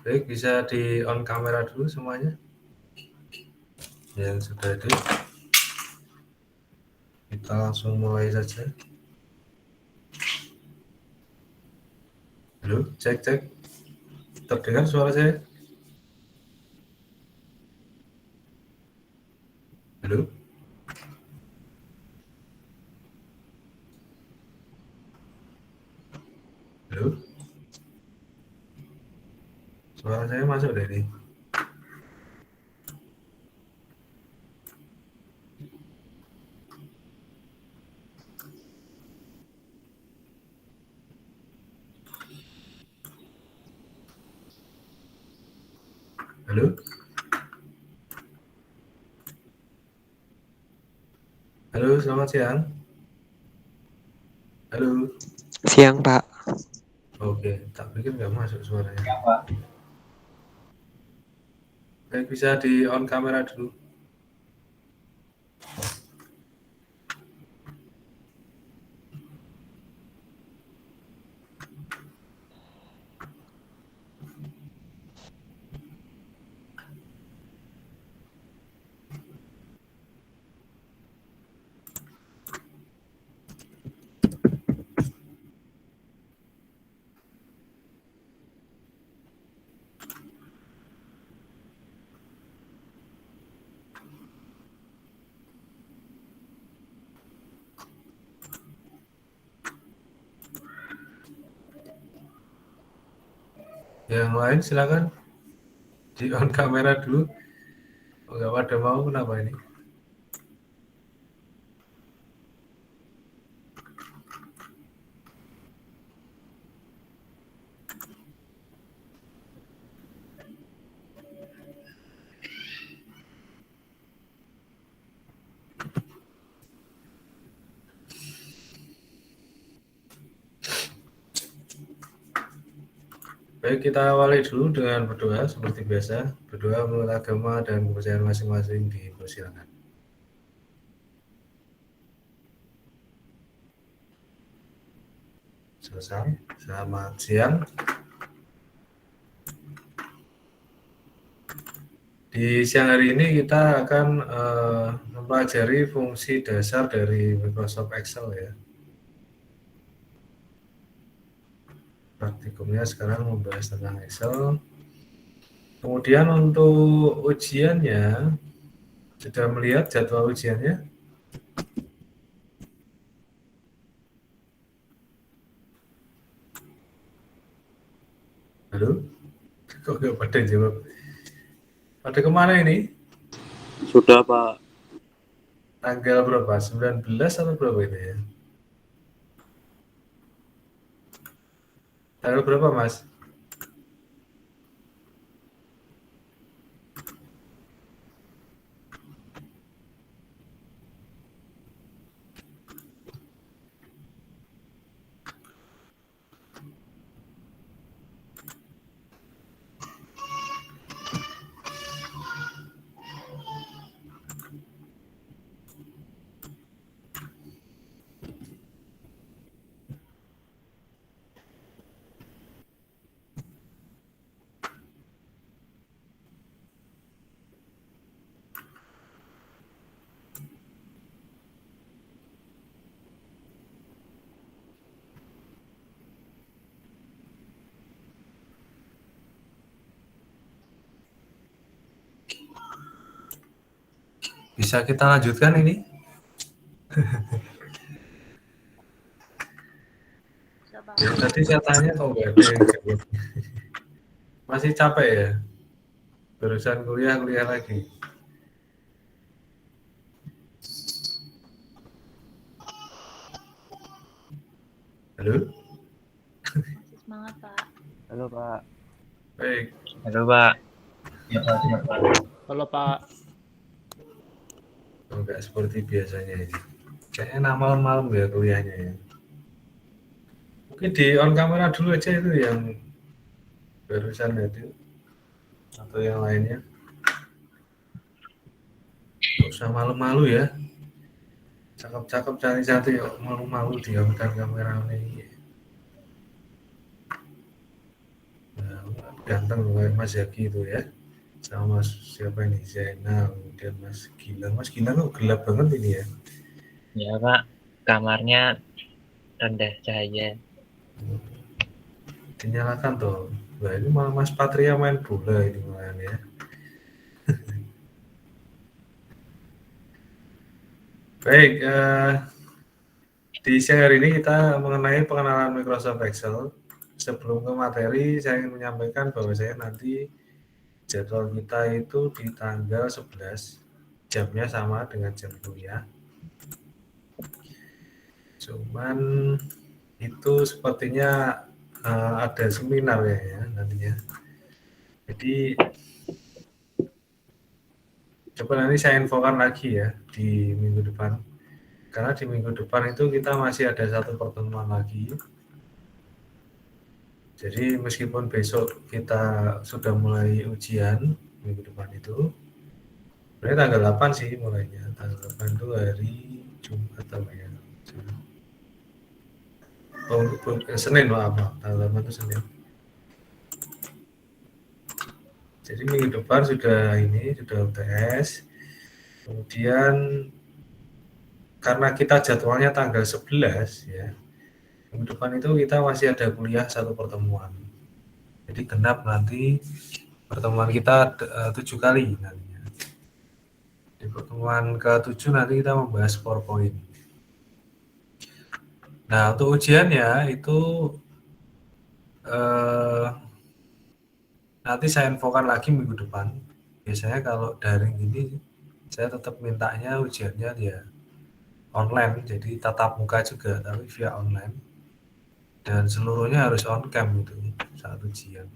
Baik, bisa di on kamera dulu semuanya yang sudah ada. Kita langsung mulai saja. Halo, cek cek. Terdengar suara saya? Halo? Halo? Suara saya masuk dari. Halo? Halo, selamat siang. Halo? Siang, Pak. Oke, tak pikir nggak masuk suaranya. Baik, bisa di on kamera dulu. Yang lain silakan di on kamera dulu. Nggak pada mau, kenapa ini? Baik, kita awali dulu dengan berdoa seperti biasa. Berdoa menurut agama dan kepercayaan masing-masing, dipersilakan. Selesai. Selamat siang. Di siang hari ini kita akan mempelajari fungsi dasar dari Microsoft Excel ya. Praktikumnya sekarang membahas tentang Excel. Kemudian untuk ujiannya, sudah melihat jadwal ujiannya? Halo? Kok nggak pada jawab? Pada kemana ini? Sudah, Pak. Tanggal berapa? 19 atau berapa itu ya? Tanggal berapa, Mas? Bisa kita lanjutkan ini? Ya, tadi saya tanya kok nggak ada yang jawab. Masih capek ya? Barusan kuliah lagi. Halo? Semangat, Pak. Halo, Pak. Baik. Halo, Pak. Halo Pak. Enggak seperti biasanya ini. Kayaknya malam-malam ya kuliahnya ya. Mungkin di on kamera dulu aja itu yang barusan itu. Atau yang lainnya. Nggak usah malu-malu ya. Cakep-cakep cantik-cantik ya, malu-malu di on kamera ini. Nah, ganteng kayak Mas Zaki itu ya, sama Mas siapa ini Zainal, kemudian Mas Gilang kok gelap banget ini ya. Ya Pak, kamarnya rendah cahaya. Dinyalakan tuh. Wah ini malah Mas Patria main bola ini malah ya. Baik, di siang hari ini kita mengenai pengenalan Microsoft Excel. Sebelum ke materi, saya ingin menyampaikan bahwa saya nanti jadwal kita itu di tanggal 11, jamnya sama dengan jam kuliah. Cuman itu sepertinya ada seminar ya nantinya. Jadi coba nanti saya infokan lagi ya di minggu depan. Karena di minggu depan itu kita masih ada satu pertemuan lagi. Jadi meskipun besok kita sudah mulai ujian minggu depan itu, sebenarnya tanggal 8 sih mulainya. Tanggal 8 itu hari Jumat apa ya? Senin maaf, tanggal 8 itu Senin. Jadi minggu depan sudah UTS. Kemudian karena kita jadwalnya tanggal 11 ya, minggu depan itu kita masih ada kuliah satu pertemuan. Jadi genap nanti pertemuan kita 7 kali nantinya. Di pertemuan ke-7 nanti kita membahas PowerPoint. Nah, untuk ujiannya itu nanti saya infokan lagi minggu depan. Biasanya kalau daring ini saya tetap mintanya ujiannya ya online, jadi tatap muka juga tapi via online. Dan seluruhnya harus on cam itu saat ujian.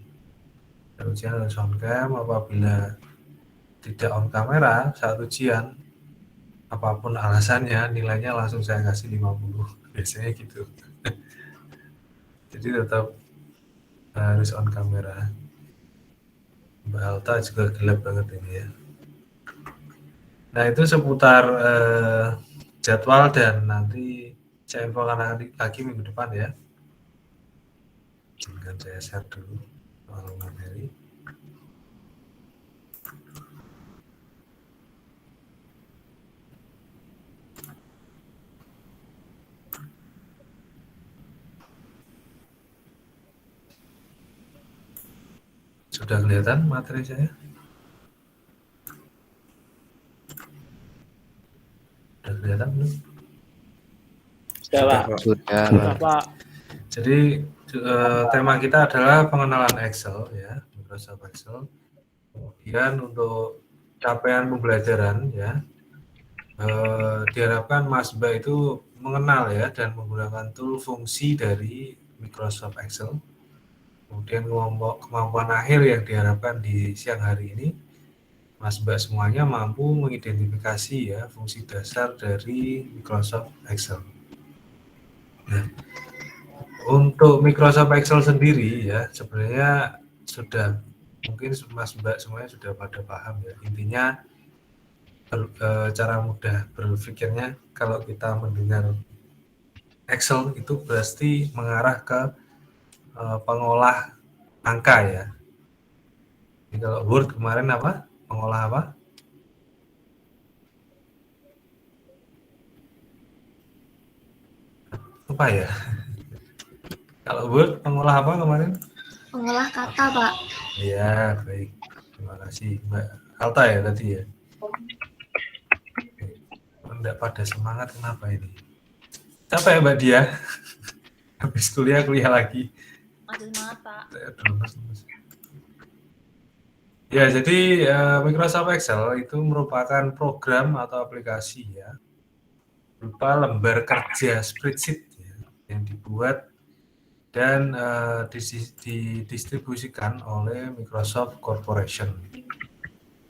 Dan ujian harus on cam, apabila tidak on kamera saat ujian, apapun alasannya nilainya langsung saya kasih 50. Biasanya gitu. Jadi tetap harus on kamera. Mbak Alta juga gelap banget ini ya. Nah itu seputar jadwal dan nanti saya infokan lagi minggu depan ya. Dengan saya share dulu soal materi. Sudah kelihatan materi saya? Sudah kelihatan belum? Sudah Pak. Sudah. Pak. Jadi tema kita adalah pengenalan Excel ya, Microsoft Excel. Kemudian untuk capaian pembelajaran ya, diharapkan Mas Mbak itu mengenal ya dan menggunakan tool fungsi dari Microsoft Excel. Kemudian kemampuan akhir yang diharapkan di siang hari ini, Mas Mbak semuanya mampu mengidentifikasi ya fungsi dasar dari Microsoft Excel. Nah, untuk Microsoft Excel sendiri ya sebenarnya sudah mungkin Mas Mbak semuanya sudah pada paham ya. Intinya cara mudah berpikirnya kalau kita mendengar Excel itu pasti mengarah ke pengolah angka ya. Jadi kalau Word kemarin apa? Pengolah apa? Apa ya? Kalau Word pengolah apa kemarin? Pengolah kata, Pak. Iya, baik. Terima kasih, Mbak Alta ya tadi ya. Enggak pada semangat kenapa ini? Capek ya Mbak Dia? Habis kuliah lagi. Masih semangat, Pak. Ya, jadi Microsoft Excel itu merupakan program atau aplikasi ya berupa lembar kerja spreadsheet ya, yang dibuat dan didistribusikan oleh Microsoft Corporation.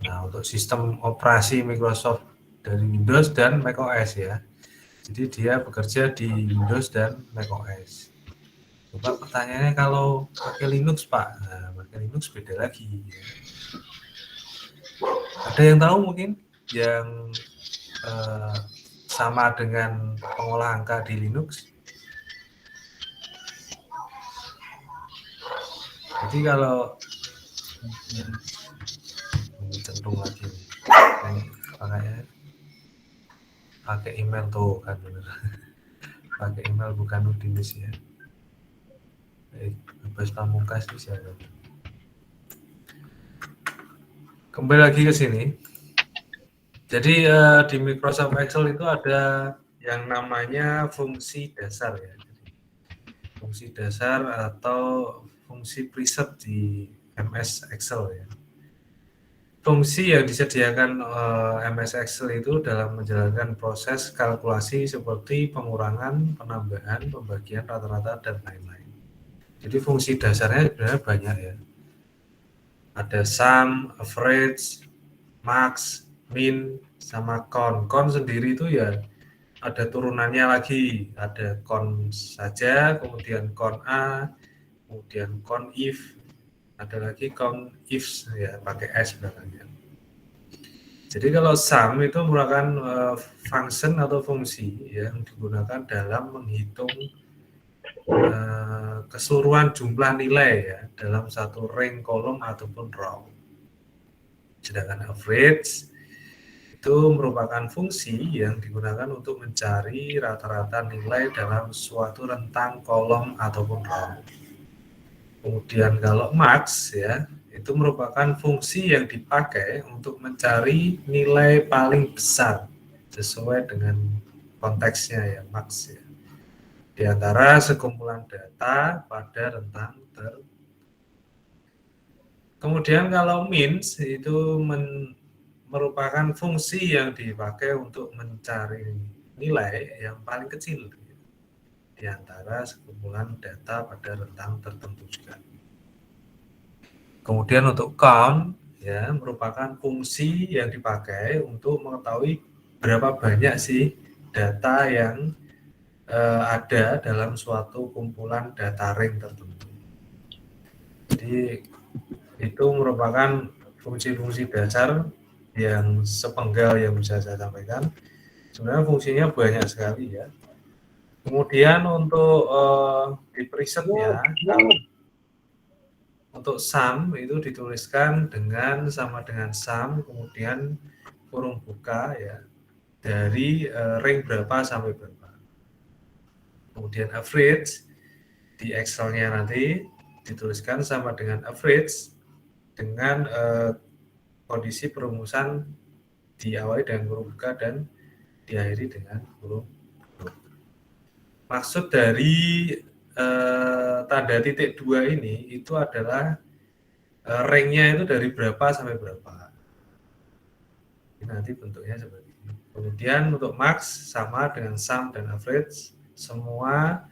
Nah, untuk sistem operasi Microsoft dari Windows dan macOS ya. Jadi dia bekerja di Windows dan macOS. Coba pertanyaannya kalau pakai Linux Pak, nah, pakai Linux beda lagi. Ya. Ada yang tahu mungkin yang sama dengan pengolah angka di Linux? Jadi kalau Centung lagi nih. Pakai email tuh kan bener. Pakai email bukan Nudimis ya. Bebas Pamungkas itu siapa? Kembali lagi ke sini. Jadi di Microsoft Excel itu ada yang namanya fungsi dasar ya. Fungsi dasar atau fungsi preset di MS Excel ya. Fungsi yang disediakan MS Excel itu dalam menjalankan proses kalkulasi seperti pengurangan, penambahan, pembagian rata-rata, dan lain-lain. Jadi fungsi dasarnya sebenarnya banyak ya. Ada sum, average, max, min, sama count. Count sendiri itu ya ada turunannya lagi. Ada count saja, kemudian count A, kemudian count if, ada lagi count ifs ya pakai S belakangnya. Jadi kalau sum itu merupakan function atau fungsi yang digunakan dalam menghitung keseluruhan jumlah nilai ya dalam satu rank, kolom ataupun row. Sedangkan average itu merupakan fungsi yang digunakan untuk mencari rata-rata nilai dalam suatu rentang, kolom ataupun row. Kemudian kalau max ya itu merupakan fungsi yang dipakai untuk mencari nilai paling besar sesuai dengan konteksnya ya max ya di antara sekumpulan data pada rentang tertentu. Kemudian kalau min itu merupakan fungsi yang dipakai untuk mencari nilai yang paling kecil di antara sekumpulan data pada rentang tertentu juga. Kemudian untuk count ya merupakan fungsi yang dipakai untuk mengetahui berapa banyak sih data yang ada dalam suatu kumpulan data ring tertentu. Jadi itu merupakan fungsi-fungsi dasar yang sepenggal yang bisa saya sampaikan. Sebenarnya fungsinya banyak sekali ya. Kemudian untuk di presetnya untuk sum itu dituliskan sama dengan sum kemudian kurung buka ya dari ring berapa sampai berapa. Kemudian average di Excel-nya nanti dituliskan sama dengan average dengan kondisi perumusan diawali dengan kurung buka dan diakhiri dengan kurung tutup. Maksud dari tanda titik 2 ini itu adalah rank-nya itu dari berapa sampai berapa. Ini nanti bentuknya seperti ini. Kemudian untuk max sama dengan sum dan average, semua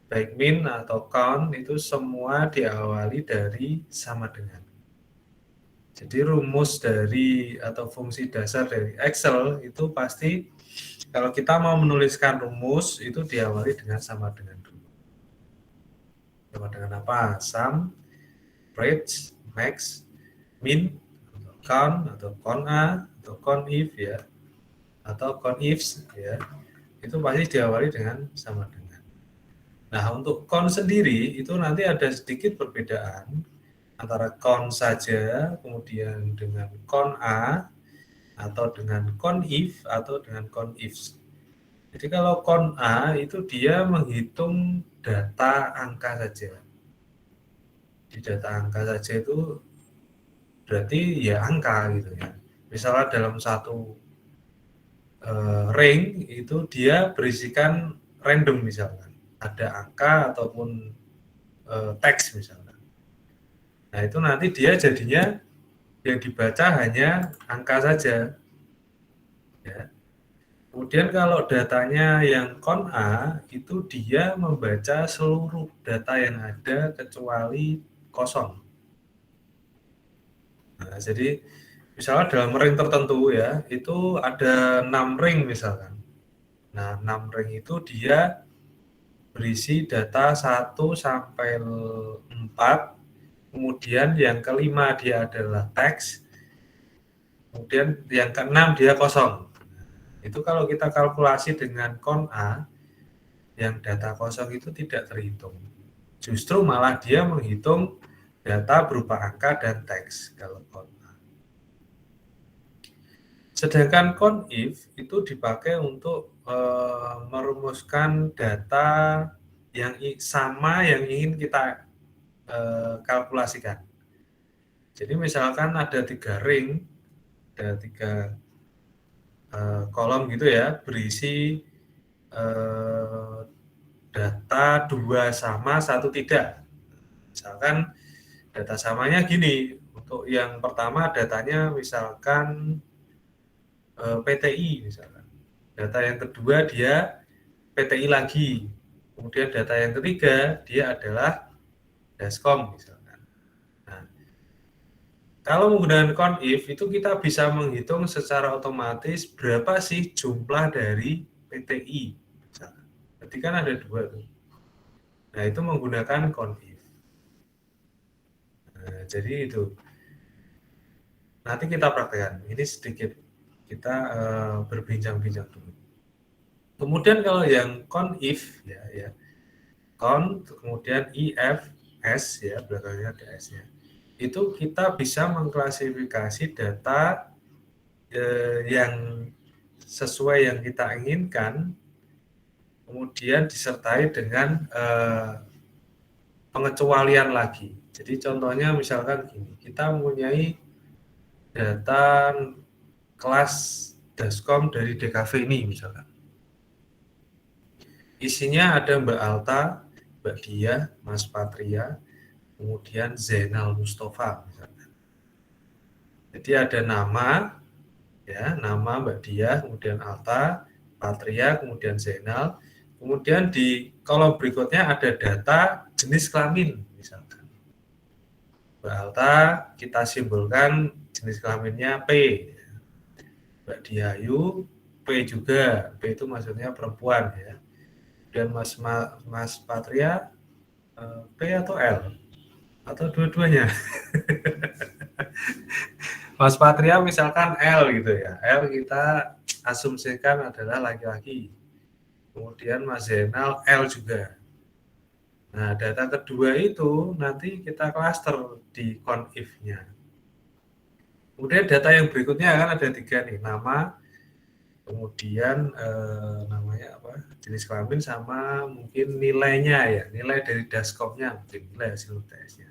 baik min atau count itu semua diawali dari sama dengan. Jadi rumus dari atau fungsi dasar dari Excel itu pasti kalau kita mau menuliskan rumus itu diawali dengan sama dengan dulu. Sama dengan apa? Sum, average, max, min, count atau count A atau count if ya atau count ifs ya itu pasti diawali dengan sama dengan. Nah untuk count sendiri itu nanti ada sedikit perbedaan antara count saja kemudian dengan count A atau dengan count if atau dengan count ifs. Jadi kalau count A itu dia menghitung data angka saja. Di data angka saja itu berarti ya angka gitu ya. Misalnya dalam satu ring itu dia berisikan random misalkan. Ada angka ataupun teks misalkan. Nah itu nanti dia jadinya yang dibaca hanya angka saja. Ya. Kemudian kalau datanya yang count A itu dia membaca seluruh data yang ada kecuali kosong. Nah, jadi misalnya dalam ring tertentu ya, itu ada 6 ring misalkan. Nah, 6 ring itu dia berisi data 1 sampai 4. Kemudian yang kelima dia adalah teks. Kemudian yang keenam dia kosong. Itu kalau kita kalkulasi dengan count A, yang data kosong itu tidak terhitung. Justru malah dia menghitung data berupa angka dan teks kalau count. Sedangkan conif itu dipakai untuk merumuskan data yang sama yang ingin kita kalkulasikan. Jadi misalkan ada 3 ring, ada 3 kolom gitu ya, berisi data 2 sama 1 tidak. Misalkan data samanya gini, untuk yang pertama datanya misalkan PTI misalkan. Data yang kedua dia PTI lagi. Kemudian data yang ketiga dia adalah Daskom misalkan. Nah, kalau menggunakan conif itu kita bisa menghitung secara otomatis berapa sih jumlah dari PTI. Misalkan. Jadi kan ada 2 tuh. Nah, itu menggunakan conif. Nah, jadi itu. Nanti kita praktekkan. Ini sedikit kita berbincang-bincang dulu. Kemudian kalau yang conif ya con kemudian if s ya belakangnya ada s-nya. Itu kita bisa mengklasifikasi data yang sesuai yang kita inginkan, kemudian disertai dengan pengecualian lagi. Jadi contohnya misalkan gini, kita mempunyai data kelas Daskom dari DKV ini misalkan. Isinya ada Mbak Alta, Mbak Dia, Mas Patria, kemudian Zainal Mustafa misalkan. Jadi ada nama, ya nama Mbak Dia, kemudian Alta, Patria, kemudian Zainal, kemudian di kolom berikutnya ada data jenis kelamin misalkan. Mbak Alta kita simbolkan jenis kelaminnya P. Mbak Diayu P juga, P itu maksudnya perempuan ya. Dan Mas Patria P atau L atau dua-duanya. Mas Patria misalkan L gitu ya. L kita asumsikan adalah laki-laki. Kemudian Mas Zainal L juga. Nah, data kedua itu nanti kita klaster di conif-nya. Kemudian data yang berikutnya kan ada 3 nih, nama, kemudian namanya apa, jenis kelamin sama mungkin nilainya ya, nilai dari Daskom-nya, mungkin nilai hasil UTS-nya.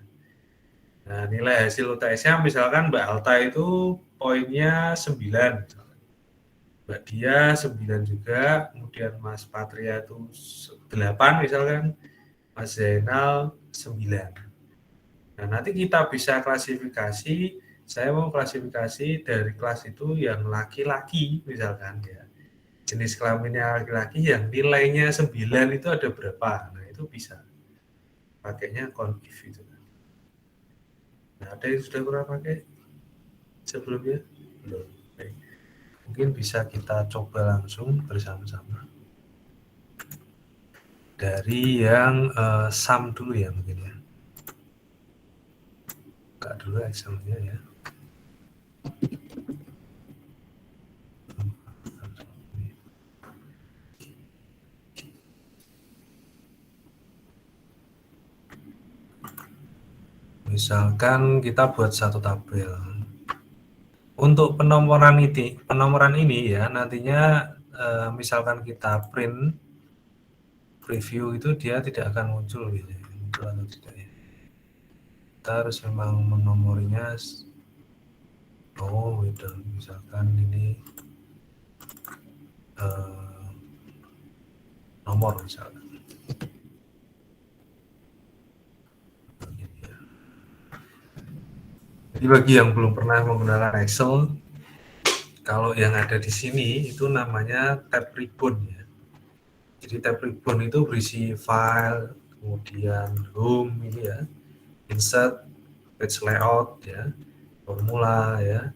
Nah, nilai hasil UTS-nya misalkan Mbak Alta itu poinnya 9, Mbak Dia 9 juga, kemudian Mas Patria itu 8 misalkan, Mas Zainal 9. Nah, nanti kita bisa klasifikasi. Saya mau klasifikasi dari kelas itu yang laki-laki misalkan ya. Jenis kelaminnya laki-laki yang nilainya 9 itu ada berapa. Nah, itu bisa. Pakainya conif itu. Nah, ada yang sudah pernah pakai sebelumnya? Belum. Baik. Mungkin bisa kita coba langsung bersama-sama. Dari yang sum dulu ya mungkin ya. Buka dulu Excel-nya ya. Misalkan kita buat satu tabel. Untuk penomoran ini ya nantinya misalkan kita print preview itu dia tidak akan muncul gitu ya. Muncul atau tidak ya. Kita harus memang menomorinya. Oh itu misalkan ini nomor misalkan. Jadi bagi yang belum pernah menggunakan Excel, kalau yang ada di sini itu namanya tab ribbon ya. Jadi tab ribbon itu berisi file, kemudian home ini ya, insert, page layout ya, formula ya,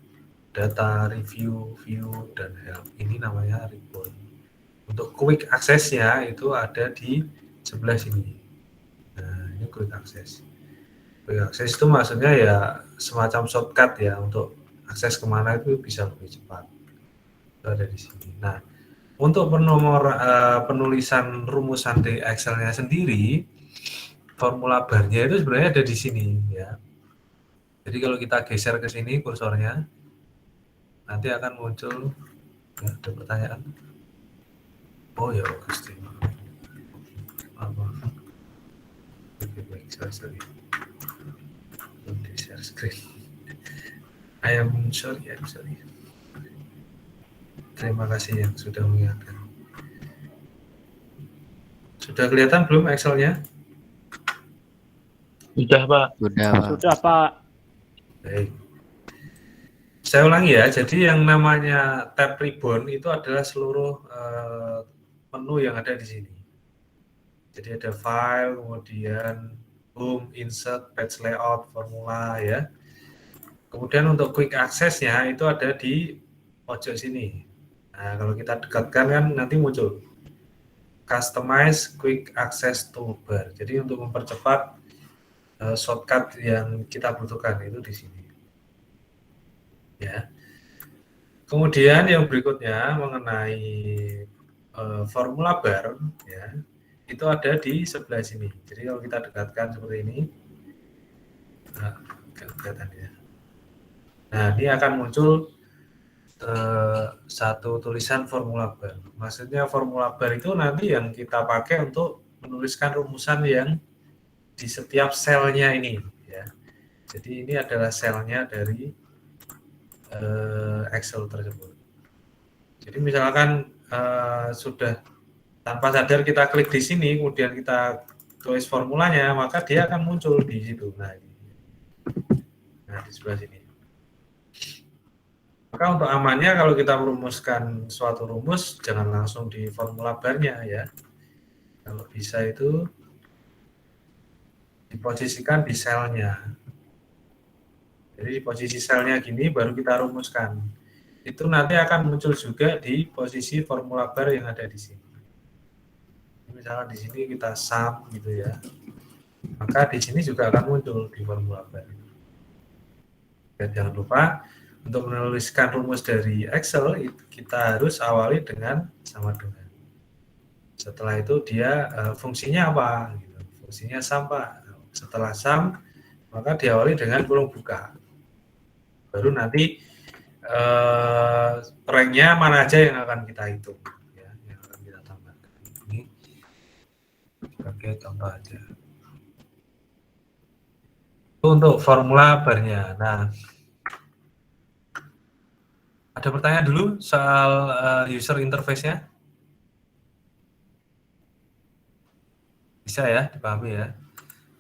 data review, view dan help. Ini namanya ribbon. Untuk quick access-nya itu ada di sebelah sini. Nah, ini quick access. Quick access itu maksudnya ya semacam shortcut ya untuk akses kemana itu bisa lebih cepat. Itu ada di sini. Nah, untuk penulisan rumusan di Excel-nya sendiri, formula bar-nya itu sebenarnya ada di sini ya. Jadi kalau kita geser ke sini kursornya, nanti akan muncul ya, ada pertanyaan. Oh ya, Gusti. Apa? Oke, baik, sorry. Di share screen. I'm sorry. Terima kasih yang sudah mengingatkan. Sudah kelihatan belum Excel-nya? Sudah, Pak. Sudah, Pak. Sudah, Pak. Baik. Saya ulangi ya, jadi yang namanya tab ribbon itu adalah seluruh menu yang ada di sini. Jadi ada file, kemudian home, insert, page layout, formula ya. Kemudian untuk quick access-nya itu ada di pojok sini. Nah, kalau kita dekatkan kan nanti muncul customize quick access toolbar. Jadi untuk mempercepat shortcut yang kita butuhkan itu di sini. Ya. Kemudian yang berikutnya mengenai formula bar ya, itu ada di sebelah sini. Jadi kalau kita dekatkan seperti ini, nah, kelihatan ya. Nah, ini akan muncul satu tulisan formula bar. Maksudnya formula bar itu nanti yang kita pakai untuk menuliskan rumusan yang di setiap selnya ini ya. Jadi ini adalah selnya dari Excel tersebut. Jadi misalkan sudah tanpa sadar kita klik di sini, kemudian kita tulis formulanya, maka dia akan muncul di situ. Nah, di sebelah sini. Maka untuk amannya kalau kita merumuskan suatu rumus, jangan langsung di formula barnya ya. Kalau bisa itu diposisikan di selnya. Jadi di posisi selnya gini baru kita rumuskan. Itu nanti akan muncul juga di posisi formula bar yang ada di sini. Misalnya di sini kita sum gitu ya. Maka di sini juga akan muncul di formula bar. Dan jangan lupa untuk menuliskan rumus dari Excel kita harus awali dengan sama dengan. Setelah itu dia fungsinya apa? Gitu. Fungsinya sum Pak. Setelah sum maka diawali dengan kurung buka. Baru nanti ranknya mana aja yang akan kita hitung ya, yang akan kita tambahkan. Ini sebagai contoh aja. Itu untuk formula barnya. Nah, ada pertanyaan dulu soal user interface-nya? Bisa ya, dipahami ya.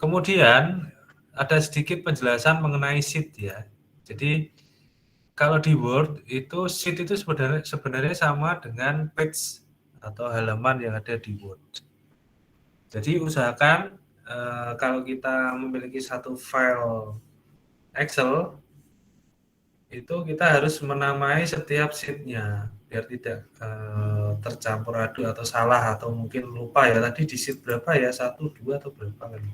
Kemudian ada sedikit penjelasan mengenai sheet ya. Jadi kalau di Word itu sheet itu sebenarnya sama dengan page atau halaman yang ada di Word. Jadi usahakan kalau kita memiliki satu file Excel itu kita harus menamai setiap sheet-nya biar tidak tercampur aduk atau salah atau mungkin lupa ya tadi di sheet berapa ya 1, 2 atau berapa kan.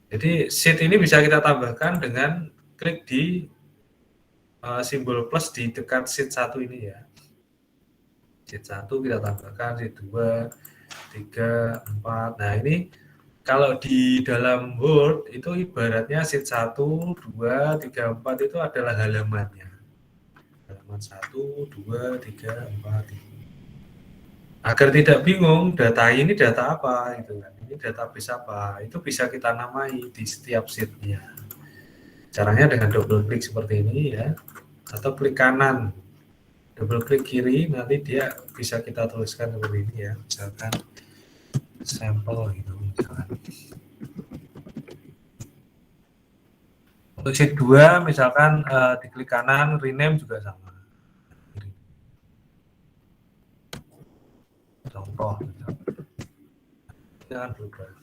Jadi sheet ini bisa kita tambahkan dengan klik di simbol plus di dekat sheet 1 ini ya. Sheet 1 kita tambahkan, sheet 2, 3, 4. Nah ini kalau di dalam Word itu ibaratnya sheet 1, 2, 3, 4 itu adalah halamannya. Halaman 1, 2, 3, 4. Agar tidak bingung data ini data apa gitu kan. Ini database apa? Itu bisa kita namai di setiap sheet-nya. Caranya dengan double klik seperti ini ya. Atau klik kanan. Double klik kiri nanti dia bisa kita tuliskan seperti ini ya. Misalkan sampel gitu misalkan. Untuk sheet 2 misalkan diklik kanan rename juga sama. Contoh jangan berubah.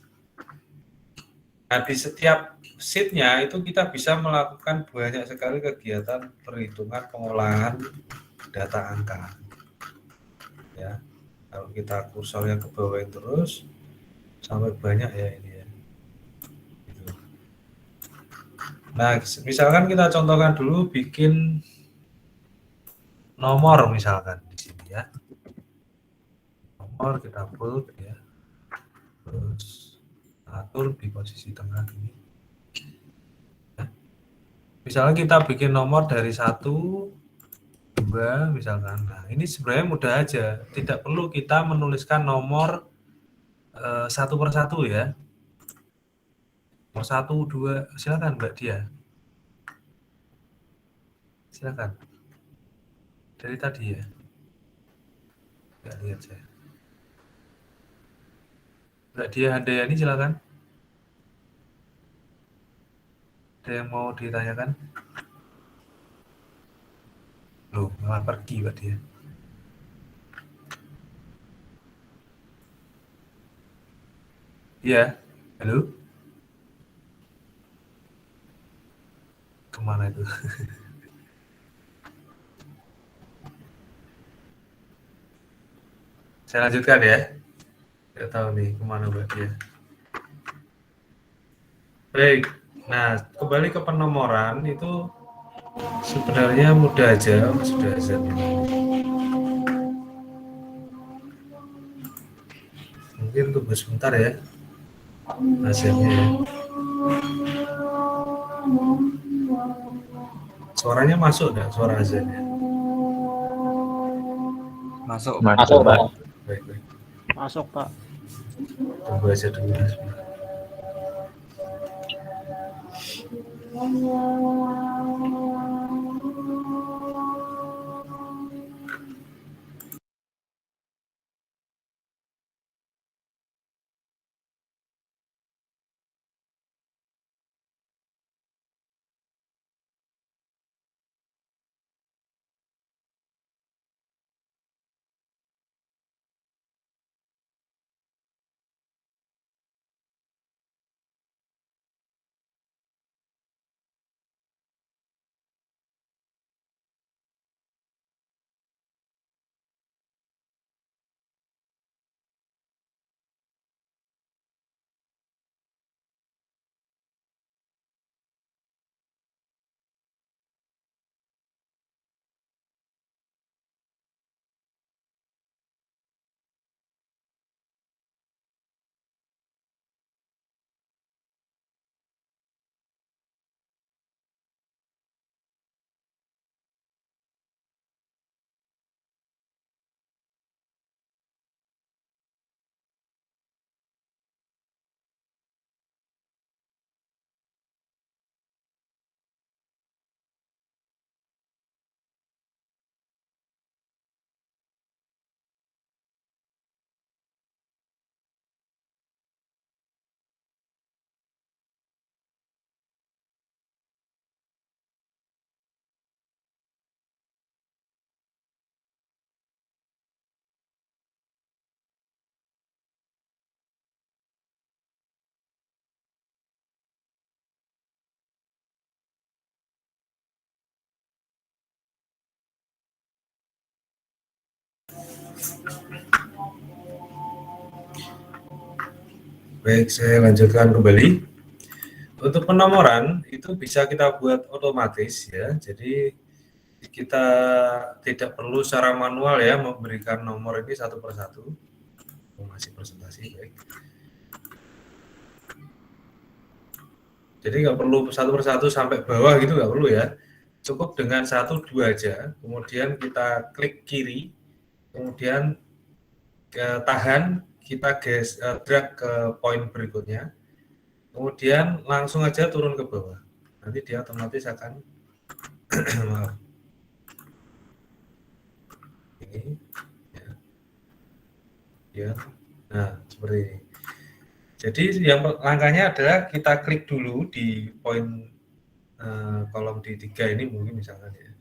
Nah, di setiap sheet-nya itu kita bisa melakukan banyak sekali kegiatan perhitungan pengolahan data angka. Ya, kalau kita kursornya ke bawah terus sampai banyak ya ini ya. Gitu. Nah, misalkan kita contohkan dulu bikin nomor misalkan di sini ya. Nomor kita bold ya. Terus atur di posisi tengah ini. Misalnya kita bikin nomor dari 1, 2 misalkan. Nah, ini sebenarnya mudah aja. Tidak perlu kita menuliskan nomor satu per satu ya. Nomor 1, 2, silakan Mbak Dia. Silakan. Dari tadi ya. Nggak lihat saya. Mbak Dia Handayani silakan. Ada yang mau ditanyakan? Loh, malah pergi Mbak Dia. Iya, halo? Kemana itu? Saya lanjutkan ya. Tidak tahu nih kemana Mbak Dia. Baik, nah kembali ke penomoran itu sebenarnya mudah aja, sudah azan ini. Mungkin tunggu sebentar ya, azannya ya. Suaranya masuk nggak suara azannya? Masuk. Masuk, Pak. Baik, baik. Masuk, Pak. Tunggu aja dulu ya, sebentar. Baik, saya lanjutkan kembali. Untuk penomoran itu bisa kita buat otomatis ya. Jadi kita tidak perlu secara manual ya memberikan nomor ini satu per satu. Masih presentasi, baik. Jadi nggak perlu satu per satu sampai bawah gitu, nggak perlu ya. Cukup dengan 1, 2 aja. Kemudian kita klik kiri, kemudian tahan, kita drag ke poin berikutnya. Kemudian langsung aja turun ke bawah. Nanti dia otomatis akan maaf. Ini ya. Nah, seperti ini. Jadi yang langkahnya adalah kita klik dulu di poin kolom di 3 ini mungkin misalkan ya.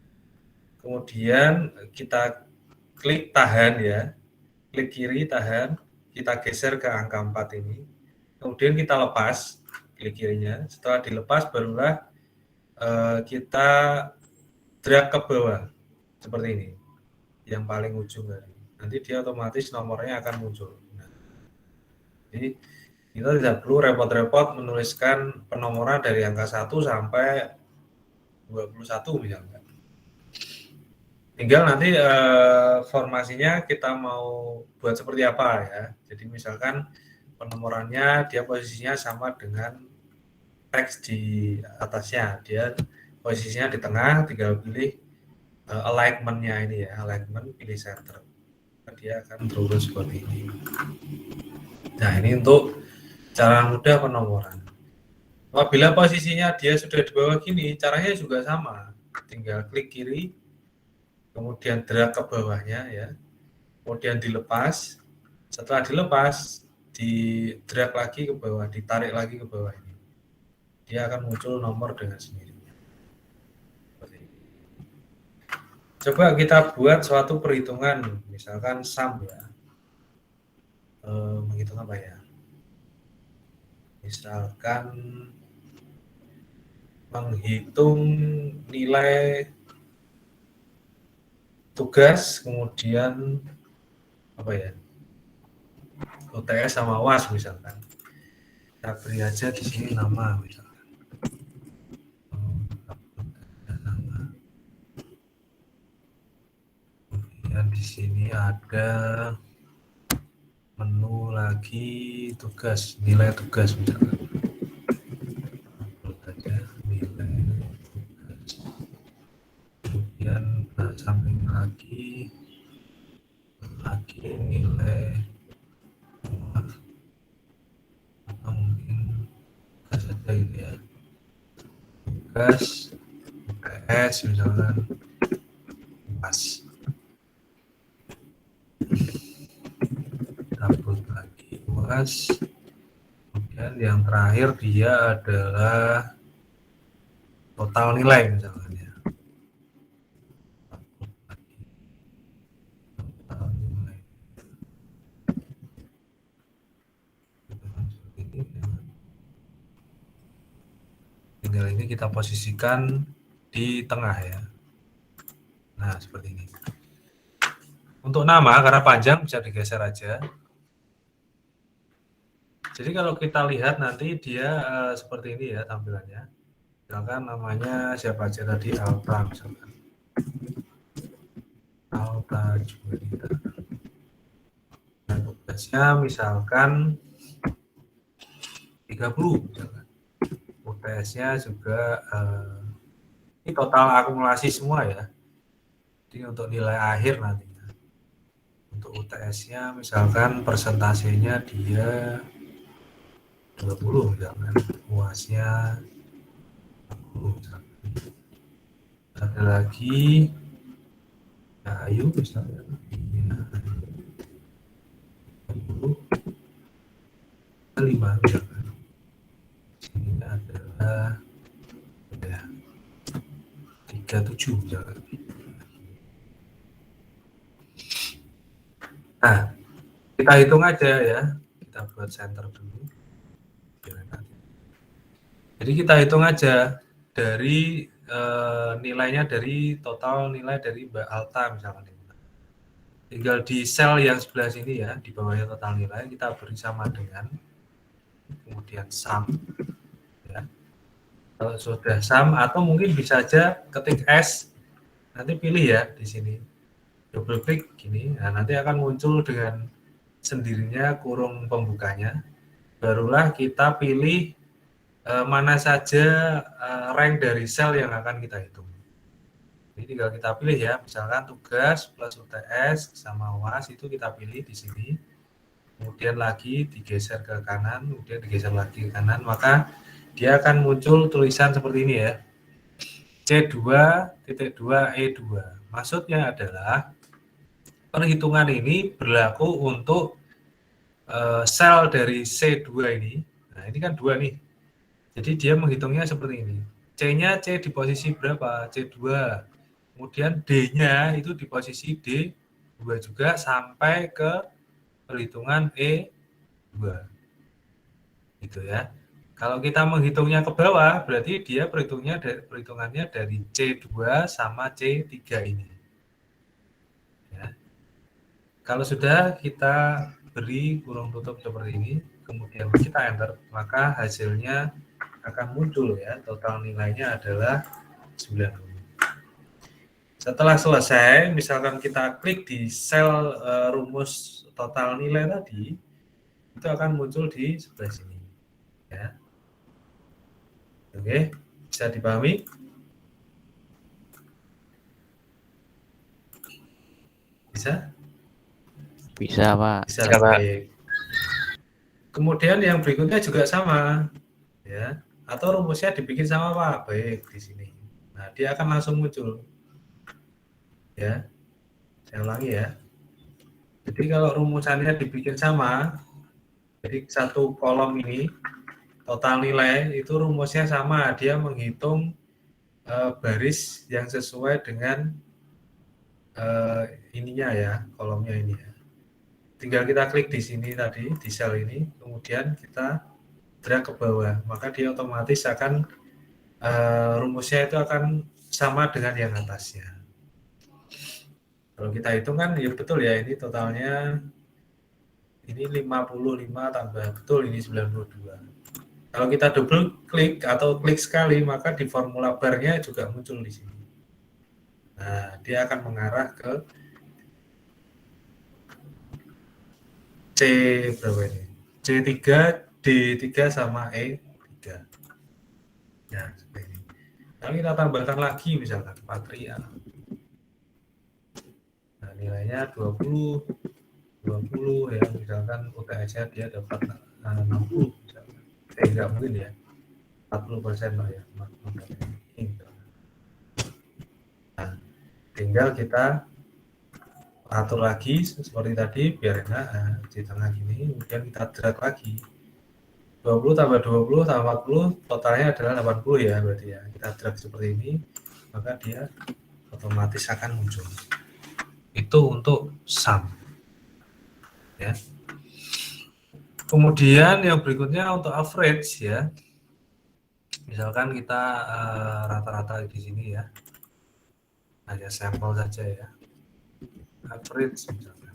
Kemudian kita klik tahan ya. Klik kiri tahan, kita geser ke angka 4 ini. Kemudian kita lepas klik kirinya. Setelah dilepas barulah kita drag ke bawah seperti ini. Yang paling ujung tadi. Nanti dia otomatis nomornya akan muncul. Nah, jadi kita tidak perlu repot-repot menuliskan penomoran dari angka 1 sampai 21 misalnya. Tinggal nanti formasinya kita mau buat seperti apa ya. Jadi misalkan penomorannya dia posisinya sama dengan teks di atasnya. Dia posisinya di tengah, tinggal pilih alignment-nya ini ya, alignment, pilih center. Dia akan terurus seperti ini. Nah, ini untuk cara mudah penomoran. Apabila posisinya dia sudah di bawah gini, caranya juga sama. Tinggal klik kiri, kemudian drag ke bawahnya ya, kemudian dilepas. Setelah dilepas, di drag lagi ke bawah, ditarik lagi ke bawah ini. Dia akan muncul nomor dengan sendirinya. Coba kita buat suatu perhitungan, misalkan sum ya. Menghitung apa ya? Misalkan menghitung nilai tugas, kemudian apa ya? UTS sama UAS misalkan. Kita beri aja di sini nama misalkan. Kemudian di sini ada menu lagi tugas, nilai tugas misalkan. Upload aja nilai tugas. Kemudian samping lagi nilai atau mungkin tugas saja gitu ya. Tugas UTS misalkan pas. Upload lagi UAS. Kemudian yang terakhir dia adalah total nilai misalkan ya. Total nilai. Tinggal ini kita posisikan di tengah ya. Nah, seperti ini. Untuk nama, karena panjang bisa digeser aja. Jadi kalau kita lihat nanti dia seperti ini ya tampilannya. Misalkan namanya siapa aja tadi, Alta misalkan. Alta Juanita. Nah, tugasnya misalkan 30 misalkan. UTS-nya juga ini total akumulasi semua ya. Jadi untuk nilai akhir nantinya. Untuk UTS-nya misalkan persentasenya dia 20 misalkan. UAS-nya 20 misalkan. Ada lagi ya, Ayu misalnya 5 misalkan. Ini adalah ya, 37 misalkan. Nah, kita hitung aja ya. Kita buat center dulu. Jadi kita hitung aja dari nilainya dari total nilai dari Mbak Alta misalkan. Tinggal di sel yang sebelah sini ya, di bawahnya total nilai kita beri sama dengan kemudian sum ya. Kalau sudah sum atau mungkin bisa aja ketik S, nanti pilih ya di sini. Double klik gini, nah nanti akan muncul dengan sendirinya kurung pembukanya. Barulah kita pilih mana saja rank dari sel yang akan kita hitung. Jadi tinggal kita pilih ya, misalkan tugas plus UTS sama UAS itu kita pilih di sini. Kemudian lagi digeser ke kanan, kemudian digeser lagi ke kanan, maka dia akan muncul tulisan seperti ini ya. C2.2E2. Maksudnya adalah perhitungan ini berlaku untuk sel dari C2 ini. Nah, ini kan 2 nih. Jadi dia menghitungnya seperti ini. C-nya C di posisi berapa? C2. Kemudian D-nya itu di posisi D2 juga sampai ke perhitungan E2. Gitu ya. Kalau kita menghitungnya ke bawah, berarti dia perhitungannya dari C2 sama C3 ini. Ya. Kalau sudah kita beri kurung tutup seperti ini, kemudian kita enter, maka hasilnya akan muncul ya, total nilainya adalah 90. Setelah selesai, misalkan kita klik di sel rumus total nilai tadi, itu akan muncul di sebelah sini. Ya. Oke, bisa dipahami? Bisa? Bisa, Pak. Bisa, Bisa, Pak. baik. Kemudian yang berikutnya juga sama, ya. Atau rumusnya dibikin sama Pak, baik di sini. Nah, dia akan langsung muncul. Ya, saya ulangi ya. Jadi kalau rumusannya dibikin sama, jadi satu kolom ini total nilai itu rumusnya sama, dia menghitung baris yang sesuai dengan ininya ya, kolomnya ini ya. Tinggal kita klik di sini tadi, di sel ini, kemudian kita drag ke bawah, maka dia otomatis akan rumusnya itu akan sama dengan yang atasnya. Kalau kita hitung kan ya betul ya, ini totalnya ini 55 tambah betul ini 92. Kalau kita double klik atau klik sekali, maka di formula barnya juga muncul di sini. Nah, dia akan mengarah ke C berapa ini? C3, D3 sama E3. Ya, seperti ini. Lalu kita tambahkan lagi misalkan Patria. Nah, nilainya 20 ya, misalkan UTS-nya dia dapat 60 misalkan. Enggak mungkin ya. 40% lah ya. Nah, tinggal kita atur lagi seperti tadi biar enak di tengah gini, kemudian kita drag lagi 20 tambah 20 tambah 40 totalnya adalah 80 ya, berarti ya kita drag seperti ini, maka dia otomatis akan muncul. Itu untuk sum ya. Kemudian yang berikutnya untuk average ya, misalkan kita rata-rata di sini ya, hanya sampel saja ya, average misalkan.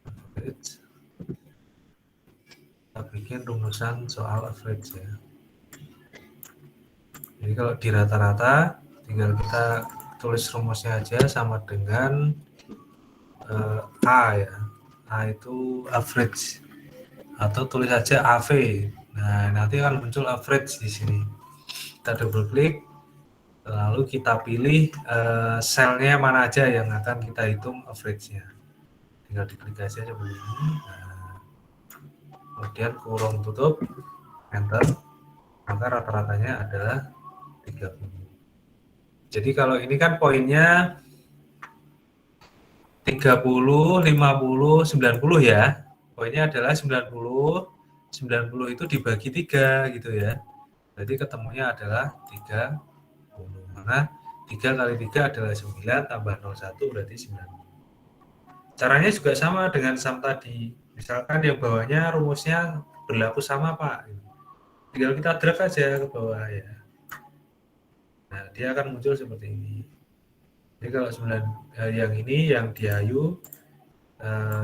Average. Kita bikin rumusan soal average ya. Jadi kalau di rata-rata tinggal kita tulis rumusnya aja sama dengan A ya. A itu average atau tulis aja AV. Nah, nanti akan muncul average di sini. Kita double klik lalu kita pilih selnya mana aja yang akan kita hitung average-nya. Tinggal diklik aja seperti ini. Nah, kemudian kurung tutup, enter, maka rata-ratanya adalah 30. Jadi kalau ini kan poinnya 30, 50, 90 ya. Poinnya adalah 90, 90 itu dibagi 3 gitu ya. Jadi ketemunya adalah 30. Maka 3 kali 3 adalah 9, tambah 01 berarti 90. Caranya juga sama dengan sum tadi. Misalkan yang bawahnya rumusnya berlaku sama Pak. Tinggal kita drag aja ke bawah ya. Nah, dia akan muncul seperti ini. Jadi kalau yang ini yang diayu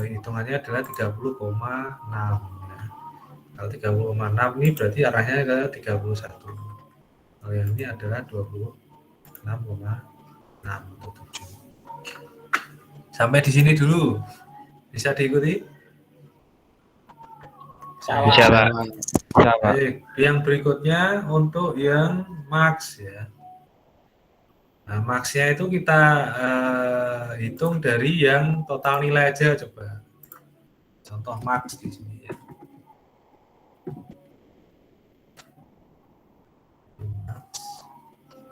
hitungannya adalah 30,6 ya. Kalau 30,6 ini berarti arahnya ke 31. Kalau yang ini adalah 26,6 atau 7. Sampai di sini dulu. Bisa diikuti? Bisa, Pak. Bisa, Pak. Baik, yang berikutnya untuk yang max ya. Nah, max-nya itu kita hitung dari yang total nilai aja coba. Contoh max di sini ya. Max.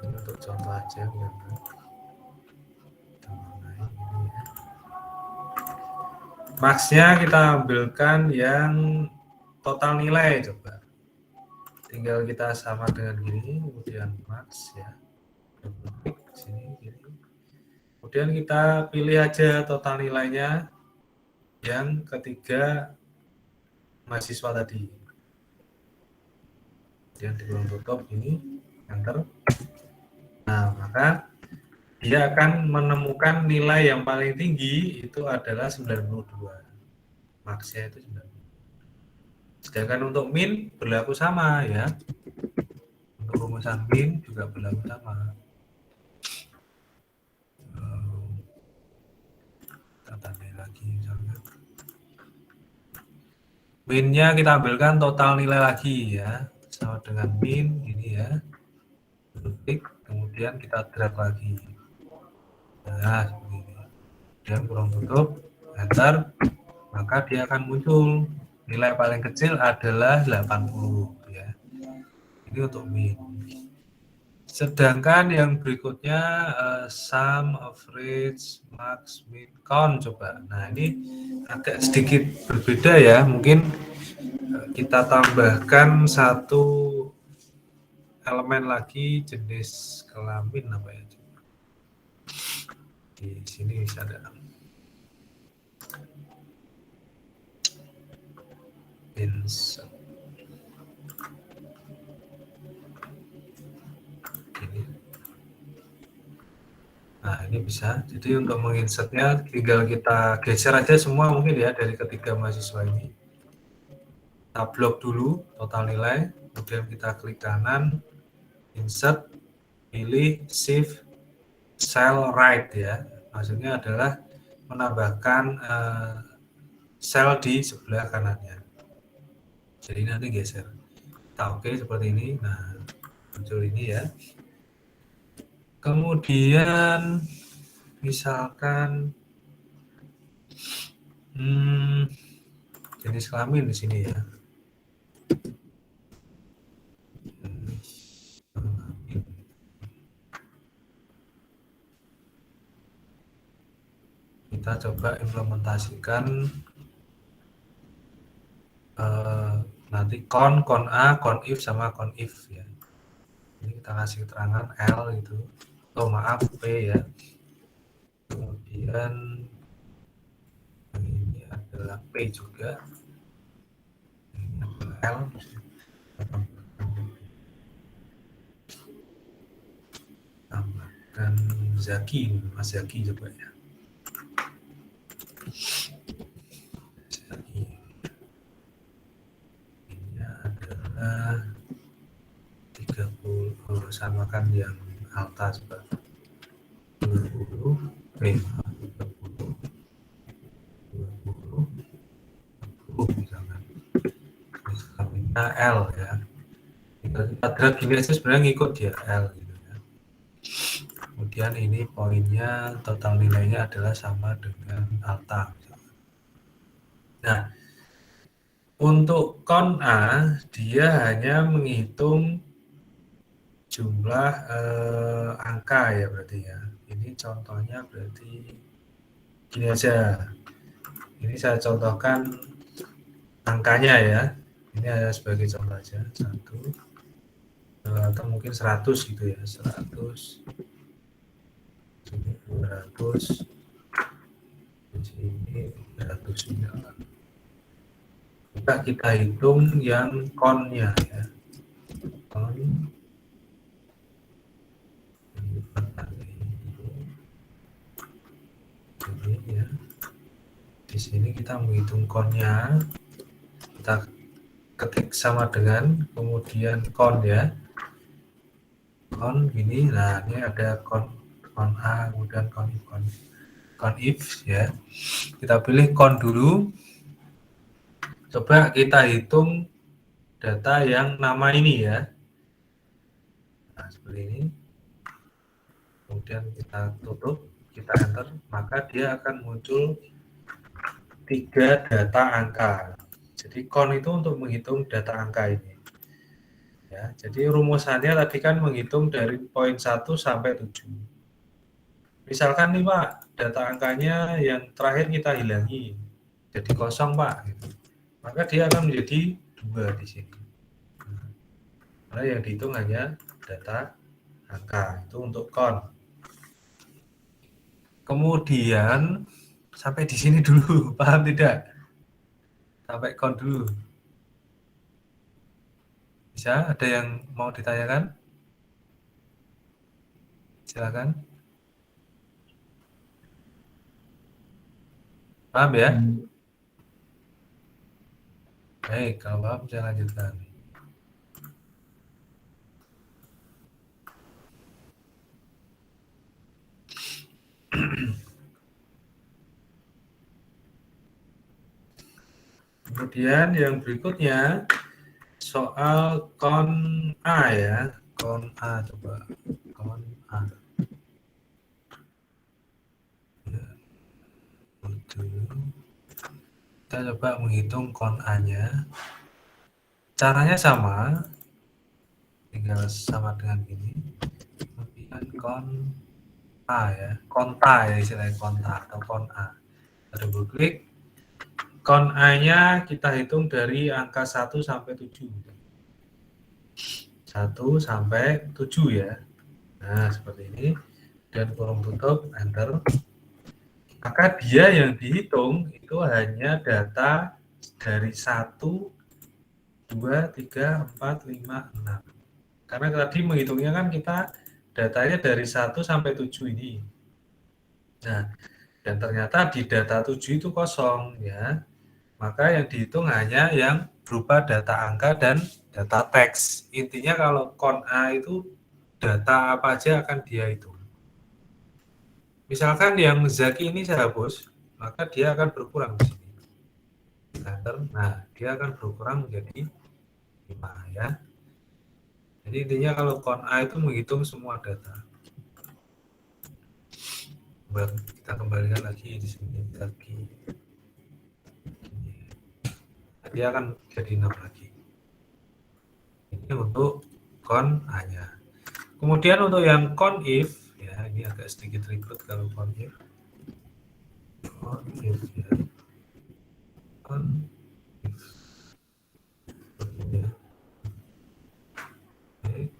Ini untuk contoh aja biar max-nya kita ambilkan yang total nilai coba. Tinggal kita sama dengan gini, kemudian max ya. Klik sini gini. Kemudian kita pilih aja total nilainya yang ketiga mahasiswa tadi. Kemudian di kolom tutup ini, enter. Nah, maka dia akan menemukan nilai yang paling tinggi itu adalah 92. Maksnya itu 92. Sedangkan untuk min berlaku sama ya. Untuk rumusan min juga berlaku sama. Kita tandai lagi misalnya. Minnya kita ambilkan total nilai lagi ya. Sama dengan min ini ya. Klik, kemudian kita drag lagi. Nah, seperti ini. Kemudian kurung tutup, enter, maka dia akan muncul nilai paling kecil adalah 80 ya. Ini untuk min. Sedangkan yang berikutnya sum, average, max, min, count coba. Nah, ini agak sedikit berbeda ya. Mungkin kita tambahkan satu elemen lagi jenis kelamin apa ya? Di sini bisa ada insert. Ini. Nah, ini bisa. Jadi untuk menginsertnya tinggal kita geser aja semua mungkin ya dari ketiga mahasiswa ini. Kita blok dulu total nilai, kemudian kita klik kanan, insert, pilih shift cell right ya. Maksudnya adalah menambahkan sel di sebelah kanannya. Jadi nanti geser. Kita oke seperti ini. Nah, muncul ini ya. Kemudian misalkan jenis kelamin di sini ya. Kita coba implementasikan nanti con A, con if sama con if ya. Ini kita kasih keterangan L itu. Oh maaf P ya. Kemudian ini adalah P juga. Ini adalah L. Tambahkan Zaki, Mas Zaki coba ya. Zaki. Ini adalah 30, samakan yang alta coba. 20, 20 misalkan. Misalnya L ya. Kita drag gini aja sebenarnya ngikut ya L gitu ya. Kemudian ini poinnya total nilainya adalah sama dengan alta. Nah, untuk con A dia hanya menghitung jumlah angka ya berarti ya. Ini contohnya berarti gini aja. Ini saya contohkan angkanya ya. Ini ada sebagai contoh aja. 1 atau mungkin 100 gitu ya. 100 200 di sini 300 misalkan. Kita hitung yang con-nya ya. Con ini ya. Di sini kita menghitung con-nya. Kita ketik sama dengan kemudian con ya. Con gini. Nah, ini ada con A kemudian con if ya. Kita pilih con dulu. Coba kita hitung data yang nama ini ya. Nah, seperti ini. Kemudian kita tutup, kita enter, maka dia akan muncul 3 data angka. Jadi con itu untuk menghitung data angka ini. Ya, jadi rumusannya tadi kan menghitung dari poin 1 sampai 7. Misalkan nih Pak, data angkanya yang terakhir kita hilangi. Jadi kosong Pak. Gitu. Maka dia akan menjadi 2 di sini. Karena yang dihitung hanya data angka. Itu untuk con. Kemudian sampai di sini dulu, paham tidak? Sampai con dulu. Bisa? Ada yang mau ditanyakan? Silakan. Paham ya? Baik, kalau paham saya lanjutkan. Kemudian yang berikutnya soal con A ya. Con A coba. Con A. dulu. Kita coba menghitung kon A-nya. Caranya sama, tinggal sama dengan ini. Kemudian kon A ya, konta ya istilahnya konta atau kon A. Kita double klik. Kon A-nya kita hitung dari angka 1 sampai 7. 1 sampai 7 ya. Nah, seperti ini. Dan kurung tutup, enter. Maka dia yang dihitung itu hanya data dari 1, 2, 3, 4, 5, 6. Karena tadi menghitungnya kan kita datanya dari 1 sampai 7 ini. Nah, dan ternyata di data 7 itu kosong ya. Maka yang dihitung hanya yang berupa data angka dan data teks. Intinya kalau kon A itu data apa aja akan dia hitung. Misalkan yang Zaki ini saya hapus, maka dia akan berkurang di sini. Nah, dia akan berkurang menjadi 5 ya. Jadi intinya kalau kon A itu menghitung semua data. Kita kembalikan lagi di sini Zaki. Dia akan jadi 6 lagi. Ini untuk kon A-nya. Kemudian untuk yang kon if, ya ini agak sedikit ribet kalau kon if. Kon if ya. Kon if. Ya. Oke.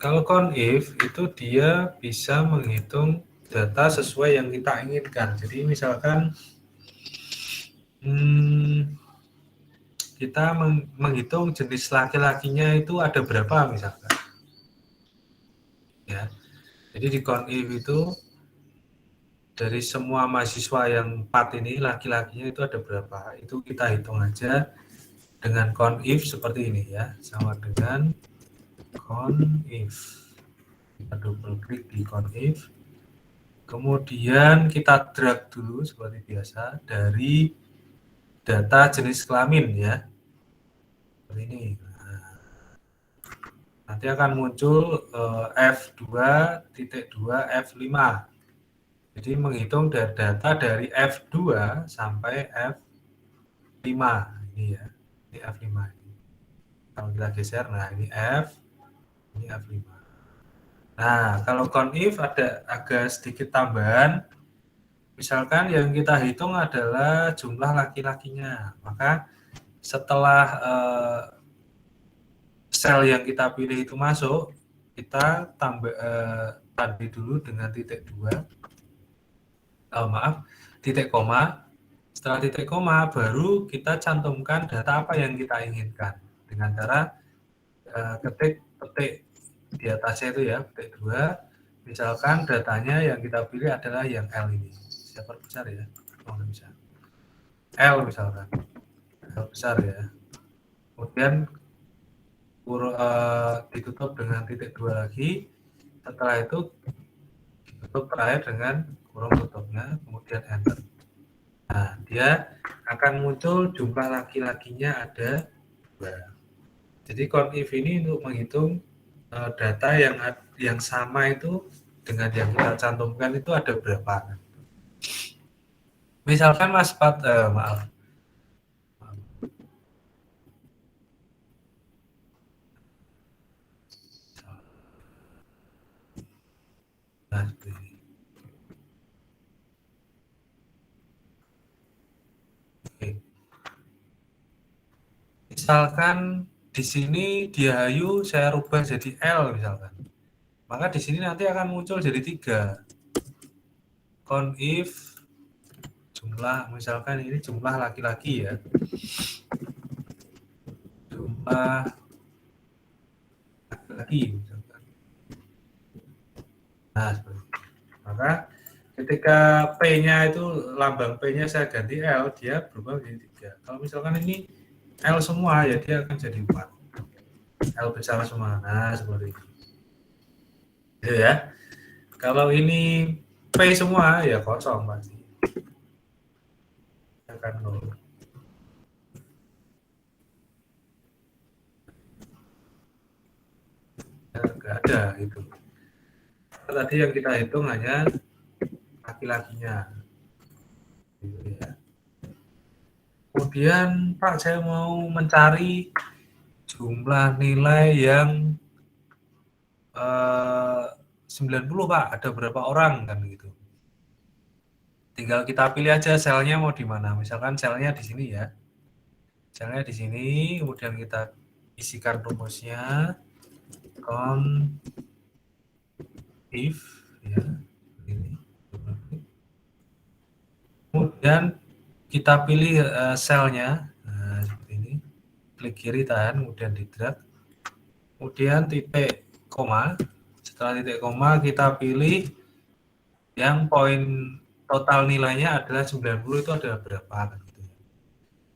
Kalau kon if itu dia bisa menghitung data sesuai yang kita inginkan. Jadi misalkan kita menghitung jenis laki-lakinya itu ada berapa misalkan. Ya. Jadi di kon if itu dari semua mahasiswa yang 4 ini laki-lakinya itu ada berapa? Itu kita hitung aja dengan kon if seperti ini ya, sama dengan kon if. Kita double klik di kon if. Kemudian kita drag dulu seperti biasa dari data jenis kelamin ya. Seperti ini. Nanti akan muncul F2.2 F5. Jadi menghitung data dari F2 sampai F5 ini ya. Ini F5 ini. Kalau kita geser, nah ini F, ini F5. Nah, kalau kon if ada agak sedikit tambahan. Misalkan yang kita hitung adalah jumlah laki-lakinya. Maka setelah sel yang kita pilih itu masuk, kita tanda dulu dengan titik 2. Titik koma. Setelah titik koma baru kita cantumkan data apa yang kita inginkan dengan cara ketik di atasnya itu ya, petik 2. Misalkan datanya yang kita pilih adalah yang L ini. Saya perbesar ya. Oh, nggak bisa. L misalkan. L besar ya. Kemudian ditutup dengan titik 2 lagi. Setelah itu ditutup terakhir dengan kurung tutupnya, kemudian enter. Nah, dia akan muncul jumlah laki-lakinya ada 2. Jadi kon if ini untuk menghitung data yang sama itu dengan yang kita cantumkan itu ada berapa. Misalkan Mas Pat, maaf. Nah, seperti ini. Oke. Misalkan di sini Diayu saya rubah jadi L misalkan. Maka di sini nanti akan muncul jadi 3. Kon if jumlah, misalkan ini jumlah laki-laki ya. Jumlah laki-laki misalkan. Nah, seperti itu. Maka ketika P-nya itu lambang P-nya saya ganti L, dia berubah menjadi 3. Kalau misalkan ini L semua ya dia akan jadi 4. L besar semua. Nah, seperti itu. Gitu ya. Kalau ini P semua ya kosong pasti. Akan 0. Enggak ada itu. Tadi yang kita hitung hanya laki-lakinya. Kemudian Pak, saya mau mencari jumlah nilai yang 90 Pak, ada berapa orang kan gitu. Tinggal kita pilih aja selnya mau di mana. Misalkan selnya di sini ya. Selnya di sini, kemudian kita isikan rumusnya count if ya ini. Kemudian kita pilih selnya, nah, seperti ini. Klik kiri tahan, kemudian di drag. Kemudian titik koma. Setelah titik koma kita pilih yang poin total nilainya adalah 90 itu adalah berapa gitu.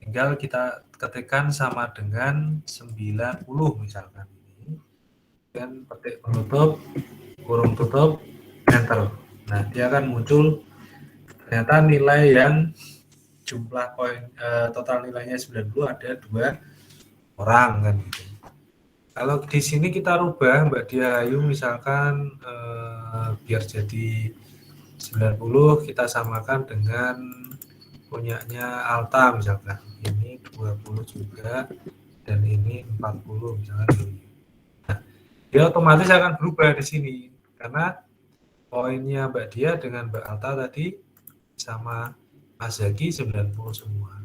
Tinggal kita ketikkan sama dengan 90 misalkan ini. Dan petik penutup, kurung tutup, enter. Nah, dia akan muncul ternyata nilai yang jumlah poin total nilainya 90 ada 2 orang kan gitu. Kalau di sini kita rubah Mbak Diayu misalkan biar jadi 90 kita samakan dengan punyanya Alta misalkan. Ini 20 juga dan ini 40 misalkan ini. Nah, dia otomatis akan berubah di sini karena poinnya Mbak Dia dengan Mbak Alta tadi sama Mas Zaki 90 semua.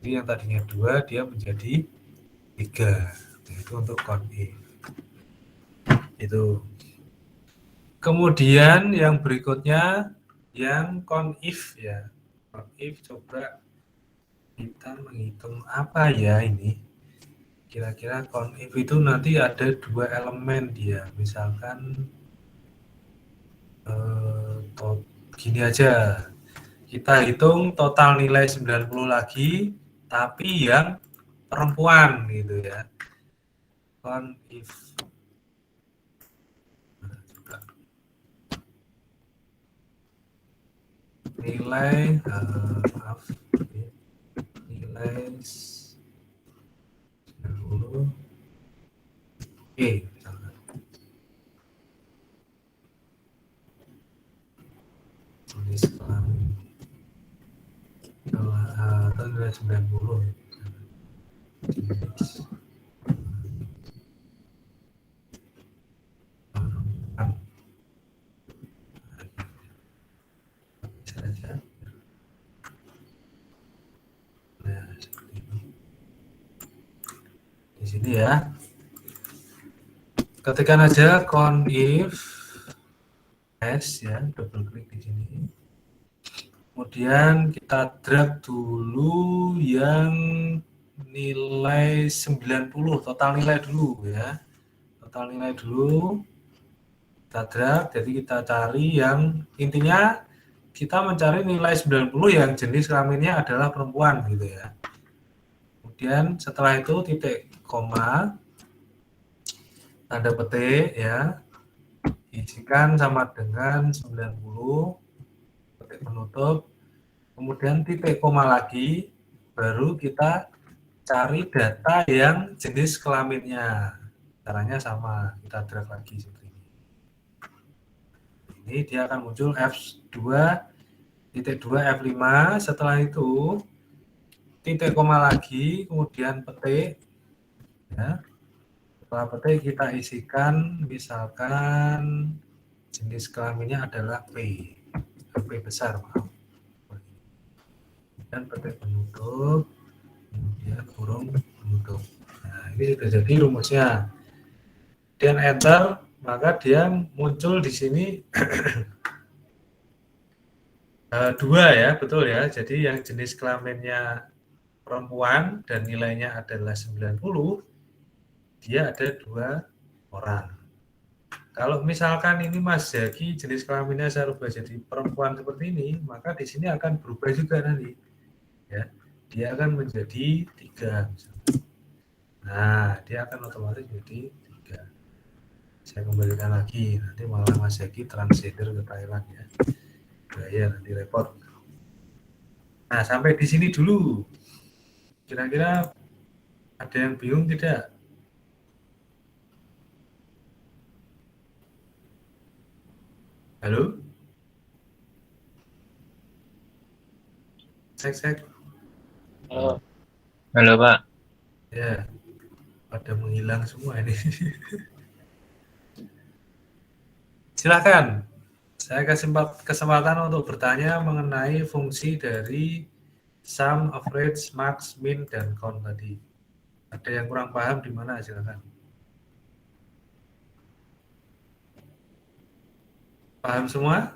Jadi yang tadinya 2 dia menjadi 3. Itu untuk count if. Itu. Kemudian yang berikutnya yang count if ya. Count if coba kita menghitung apa ya ini. Kira-kira count if itu nanti ada 2 elemen dia. Misalkan gini aja. Kita hitung total nilai 90 lagi tapi yang perempuan gitu ya. Count if nilai nilai 90 misalkan. Tulis atau nilai 90 di sini ya. Ketikkan aja count if s ya, double klik di sini. Kemudian kita drag dulu yang nilai 90, total nilai dulu ya. Total nilai dulu. Kita drag, jadi kita cari yang intinya kita mencari nilai 90 yang jenis kelaminnya adalah perempuan gitu ya. Kemudian setelah itu titik koma, tanda petik ya, isikan sama dengan 90, petik penutup, kemudian titik koma lagi, baru kita cari data yang jenis kelaminnya. Caranya sama, kita drag lagi seperti ini. Ini dia akan muncul F2, titik 2, F5, setelah itu titik koma lagi, kemudian petik ya. Setelah petik kita isikan misalkan jenis kelaminnya adalah P, P besar maaf. Dan petik penutup, kemudian kurung penutup. Nah, ini sudah jadi rumusnya. Dan enter, maka dia muncul di sini 2 ya, betul ya. Jadi yang jenis kelaminnya perempuan dan nilainya adalah 90, dia ada 2 orang. Kalau misalkan ini Mas Zaki jenis kelaminnya saya rubah jadi perempuan seperti ini, maka di sini akan berubah juga nanti. Ya, dia akan menjadi 3. Nah, dia akan otomatis jadi 3. Saya kembalikan lagi, nanti malah Mas Zaki transgender ke Thailand ya. Gaya nanti repot. Nah, sampai di sini dulu. Kira-kira ada yang bingung tidak? Halo? Cek. Halo. Halo, Pak. Ya, pada menghilang semua ini. Silakan. Saya kasih kesempatan untuk bertanya mengenai fungsi dari sum, average, max, min, dan count tadi. Ada yang kurang paham di mana? Silakan. Paham semua?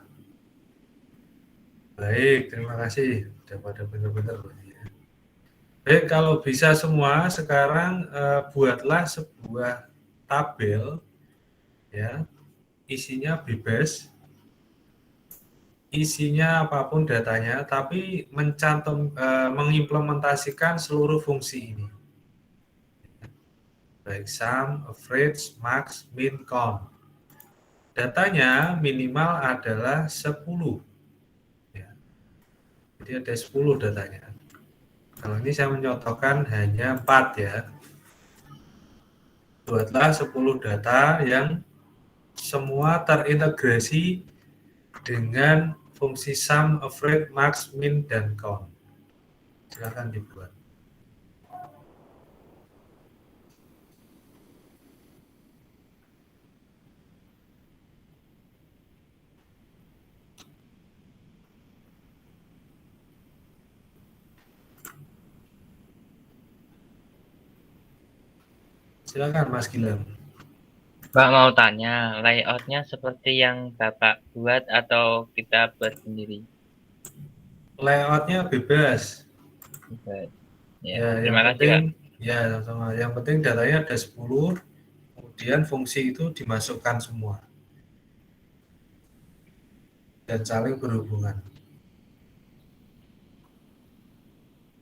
Baik, terima kasih. Sudah pada benar-benar. Baik, kalau bisa semua, sekarang buatlah sebuah tabel, ya, isinya bebas, isinya apapun datanya, tapi mengimplementasikan seluruh fungsi ini, baik sum, average, max, min, count. Datanya minimal adalah 10. Ya. Jadi ada 10 datanya. Kalau ini saya mencontohkan hanya 4 ya. Buatlah 10 data yang semua terintegrasi dengan fungsi sum, average, max, min, dan count. Silakan dibuat. Silakan Mas Gilang. Pak mau tanya, layoutnya seperti yang Bapak buat atau kita buat sendiri? Layoutnya bebas. Buat. Ya, Ya, yang terima kasih, penting Pak. ya sama. Yang penting datanya ada 10, kemudian fungsi itu dimasukkan semua dan saling berhubungan.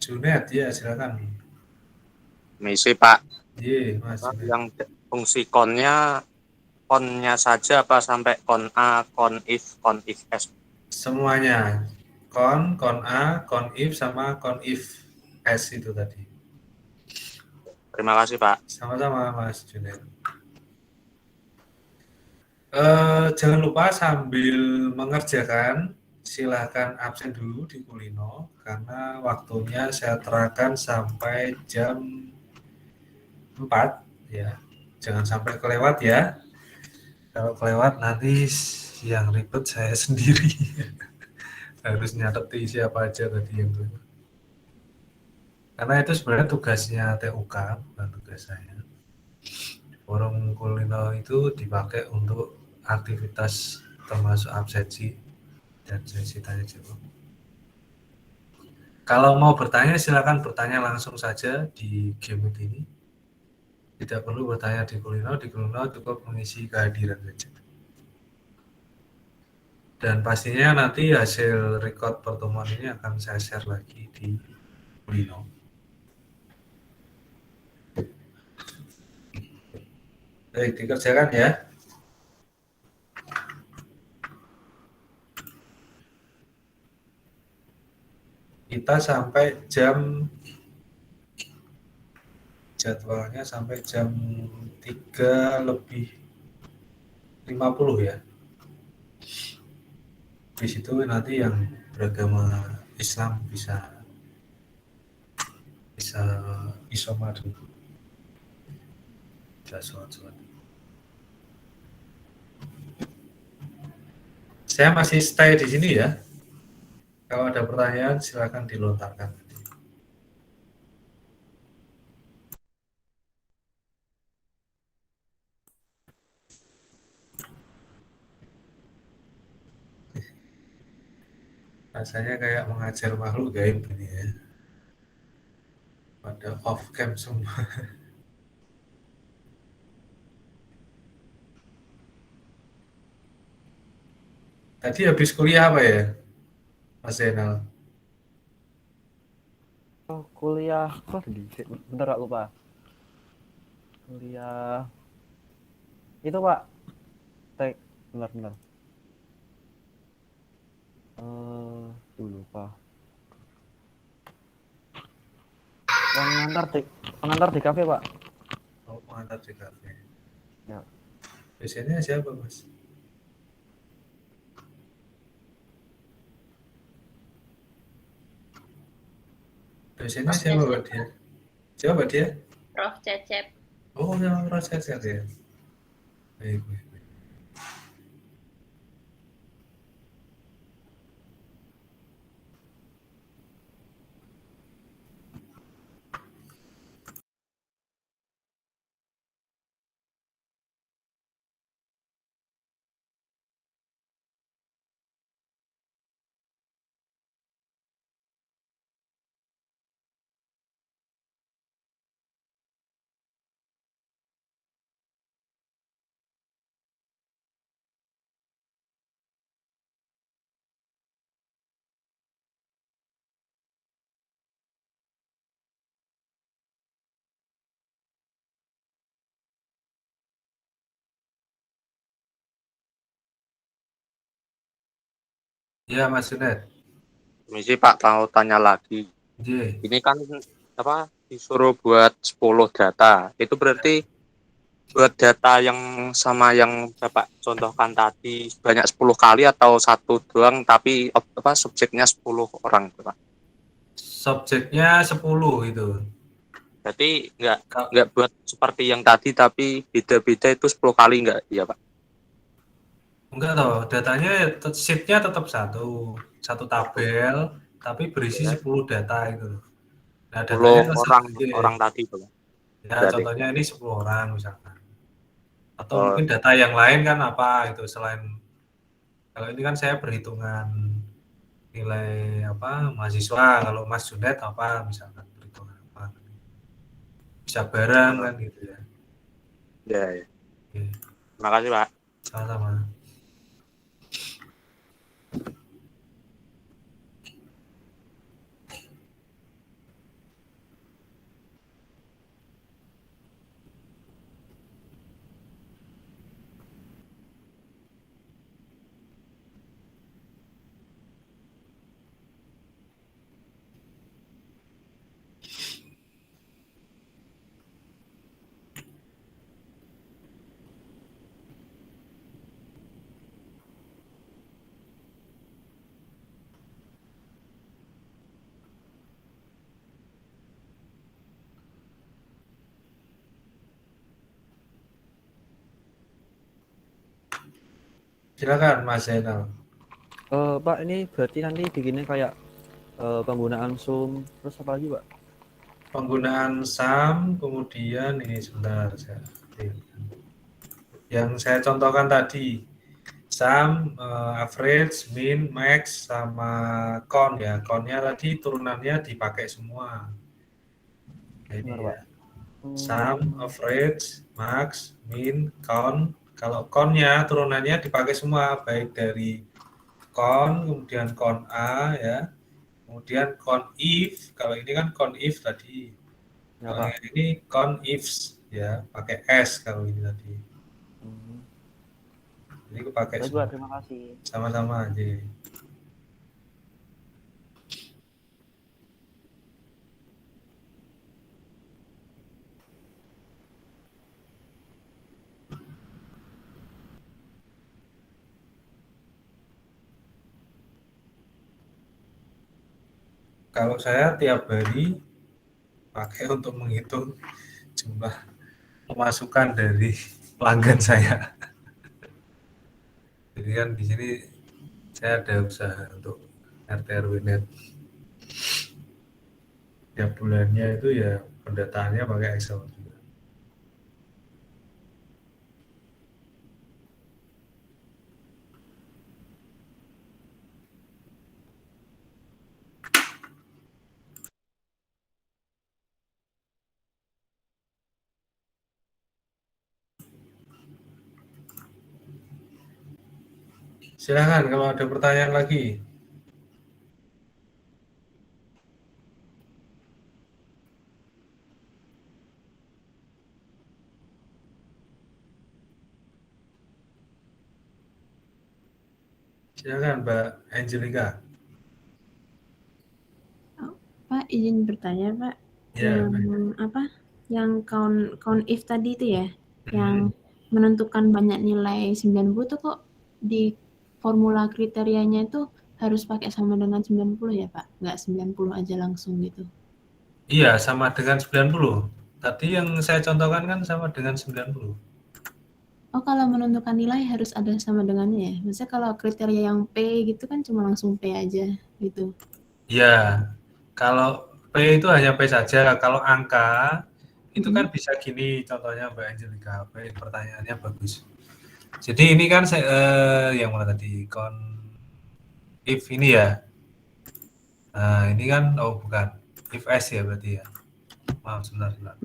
Junet, ya silakan. Misi Pak, Iya, Mas Junet. yang fungsi konnya saja apa sampai kon A, kon if S? Semuanya. Con A, con if, sama con if S itu tadi. Terima kasih Pak. Sama-sama Mas Junet. Jangan lupa sambil mengerjakan, silahkan absen dulu di Kulino karena waktunya saya terapkan sampai jam 4 ya. Jangan sampai kelewat ya. Kalau kelewat nanti yang ribet saya sendiri. Harus nyateti siapa aja tadi yang kelewat. Karena itu sebenarnya tugasnya TUK, bukan tugas saya. Forum Kulino itu dipakai untuk aktivitas termasuk absensi dan sesi tanya jawab. Kalau mau bertanya silakan bertanya langsung saja di game ini. Tidak perlu bertanya di Kulino cukup mengisi kehadiran saja. Dan pastinya nanti hasil record pertemuan ini akan saya share lagi di Kulino. Baik, dikerjakan ya. Kita sampai jadwalnya sampai jam 3 lebih 50 ya. Di situ nanti yang beragama Islam bisa isoma dulu. Bisa sholat. Saya masih stay di sini ya. Kalau ada pertanyaan silakan dilontarkan. Rasanya kayak mengajar makhluk gaib ini ya. Pada off cam semua. Tadi habis kuliah apa ya, Mas Zainal? Oh, kuliah kok bentar Pak, lupa. Kuliah itu Pak, bentar. Lupa. Pengantar di kafe Pak. Oh, pengantar di kafe. Ya. Biasanya siapa, Mas? Dosennya siapa Mbak dia? Siapa Mbak dia? Prof Cecep. Oh, yang proses ya. Baik, baik. Ya, Mas Junet. Misi Pak mau tanya lagi. J. Ini kan apa disuruh buat 10 data. Itu berarti buat data yang sama yang Bapak contohkan tadi banyak 10 kali atau satu doang tapi apa subjeknya 10 orang, Pak. Subjeknya 10 itu. Berarti nggak Ka- nggak buat seperti yang tadi tapi beda-beda itu 10 kali nggak? Iya, Pak. Enggak toh, datanya sheet-nya tetap satu tabel, tapi berisi Ya, 10 data itu. Nah, 10 datanya tetap orang aja. orang tadi, Pak. Ya, Berarti. contohnya ini 10 orang misalkan. Atau Oh, mungkin data yang lain kan apa itu selain kalau ini kan saya perhitungan nilai apa mahasiswa, kalau Mas Junet apa misalkan perhitungan apa. Bisa bareng kan gitu ya. ya, ya. Oke, Terima kasih, Pak. sama-sama. Silakan Mas Zainal. Pak, ini berarti nanti bikinnya kayak penggunaan Zoom, terus apa lagi, Pak? Penggunaan SAM, kemudian ini sebentar yang saya contohkan tadi, SAM, average, min, max, sama con ya. Connya tadi turunannya dipakai semua. Nah, ini Benar, ya. Pak. SAM, average, max, min, con. Kalau connya turunannya dipakai semua, baik dari con, kemudian con A ya, kemudian con if. Kalau ini kan con if tadi. Ya, Kalau Pak. yang ini con ifs ya, pakai S kalau ini tadi. Hmm. Jadi aku pakai Baik, Pak. semua. Terima kasih. Sama-sama aja. Kalau saya tiap hari pakai untuk menghitung jumlah pemasukan dari pelanggan saya. Jadi kan di sini saya ada usaha untuk RT RW net. Tiap bulannya itu ya pendataannya pakai Excel juga. Silakan kalau ada pertanyaan lagi. Silakan Mbak Angelica. Pak, izin bertanya, Pak. Ya, Yang baik. apa? Yang count if tadi itu ya, yang Hmm. menentukan banyak nilai 90 tuh kok di formula kriterianya itu harus pakai sama dengan 90 ya, Pak? Nggak 90 aja langsung gitu. Iya, sama dengan 90. Tadi yang saya contohkan kan sama dengan 90. Oh, kalau menentukan nilai harus ada sama dengannya ya? Maksudnya kalau kriteria yang P gitu kan cuma langsung P aja gitu. Iya, kalau P itu hanya P saja. Kalau angka itu kan Mm-mm. bisa gini contohnya Mbak Angelika. Pertanyaannya bagus. Jadi ini kan yang mana tadi? If ini ya. Nah, ini kan bukan. If S ya berarti ya. Maaf sebentar. Nah,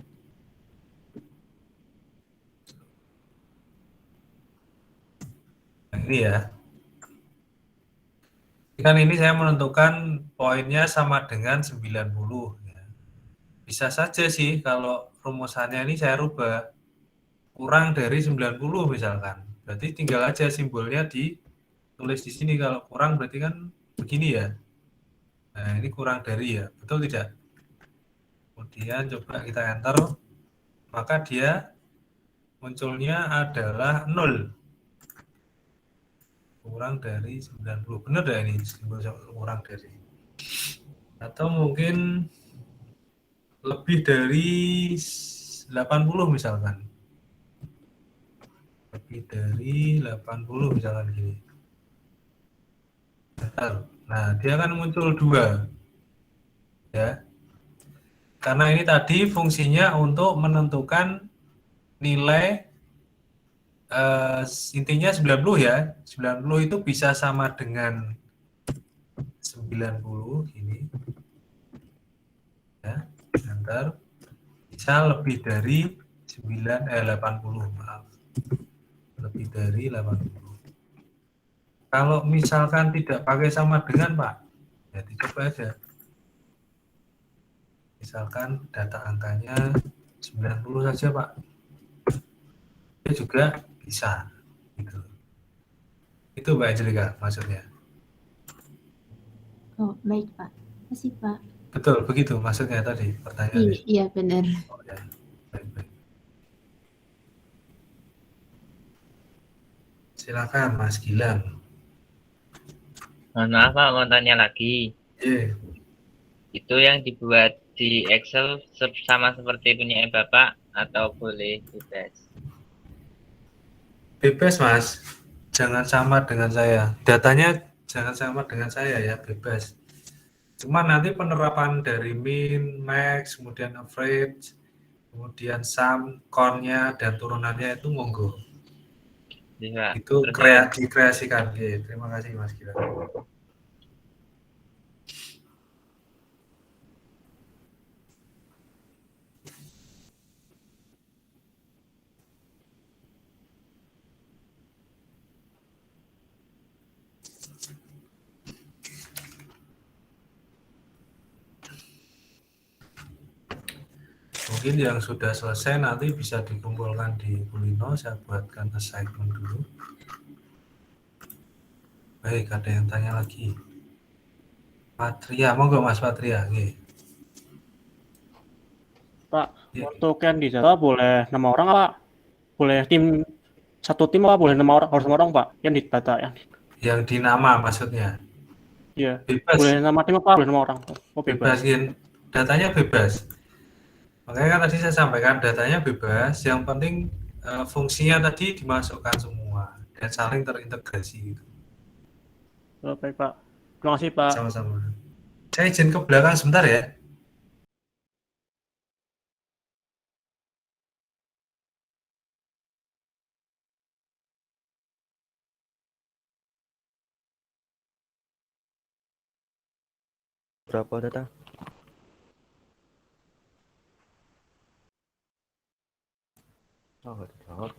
ini ya. Kan ini saya menentukan poinnya sama dengan 90 ya. Bisa saja sih kalau rumusannya ini saya rubah kurang dari 90 misalkan. Berarti tinggal aja simbolnya ditulis di sini. Kalau kurang berarti kan begini ya. Nah, ini kurang dari ya. Betul tidak? Kemudian coba kita enter, maka dia munculnya adalah 0. Kurang dari 90. Benar ya ini simbol kurang dari. Atau mungkin lebih dari 80 misalkan. Lebih dari 80 misalkan gini. Nah, dia akan muncul 2 ya. Karena ini tadi fungsinya untuk menentukan nilai intinya 90 ya. 90 itu bisa sama dengan 90 ini ya. Enter. Bisa lebih dari 80, maaf. Lebih dari 80. Kalau misalkan tidak pakai sama dengan, Pak, ya dicoba aja. Misalkan data angkanya 90 saja, Pak. Itu juga bisa. Gitu. Itu Mbak Angelika maksudnya. Oh, baik Pak. Makasih Pak. Betul, begitu maksudnya tadi pertanyaannya. Iya benar. Oh, ya. Baik. Silakan Mas Gilang. Mohon maaf Pak, mau tanya lagi. Yeah. Itu yang dibuat di Excel sama seperti punya Bapak atau boleh bebas? Bebas Mas, jangan sama dengan saya. Datanya jangan sama dengan saya ya, bebas. Cuma nanti penerapan dari min, max, kemudian average, kemudian sum, count-nya, dan turunannya itu monggo. Bisa. Itu Terus dikreasikan. Oke, terima kasih Mas Gilang. Mungkin yang sudah selesai nanti bisa dikumpulkan di Kulino, saya buatkan assignment dulu. Baik, ada yang tanya lagi. Patria, monggo Mas Patria. Oke. Pak, Ya. untuk yang di data boleh 6 orang apa? Boleh satu tim apa boleh 6 orang? Harus 6 orang Pak, yang di data Yang di nama maksudnya. Iya. Bebas. Boleh nama tim apa? Boleh 6 orang. Oh, bebas. Datanya bebas. Makanya kan tadi saya sampaikan datanya bebas. Yang penting fungsinya tadi dimasukkan semua dan saling terintegrasi gitu. Oh, baik Pak. Terima kasih Pak. Sama-sama. Saya izin ke belakang sebentar ya. Berapa data? Oh, nggak dijawab.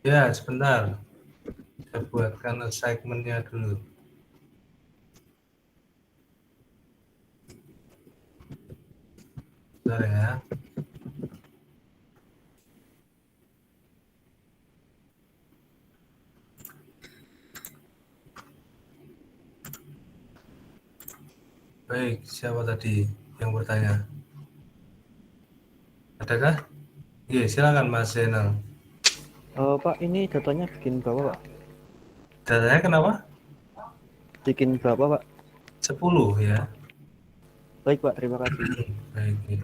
Ya, sebentar. Saya buatkan assignment-nya dulu. Bentar ya. Baik, siapa tadi yang bertanya? Adakah? Iya, silakan Mas Zainal. Pak, ini datanya bikin berapa, Pak? Datanya kenapa? Bikin berapa, Pak? 10 ya. Baik, Pak, terima kasih. Baik. Ya.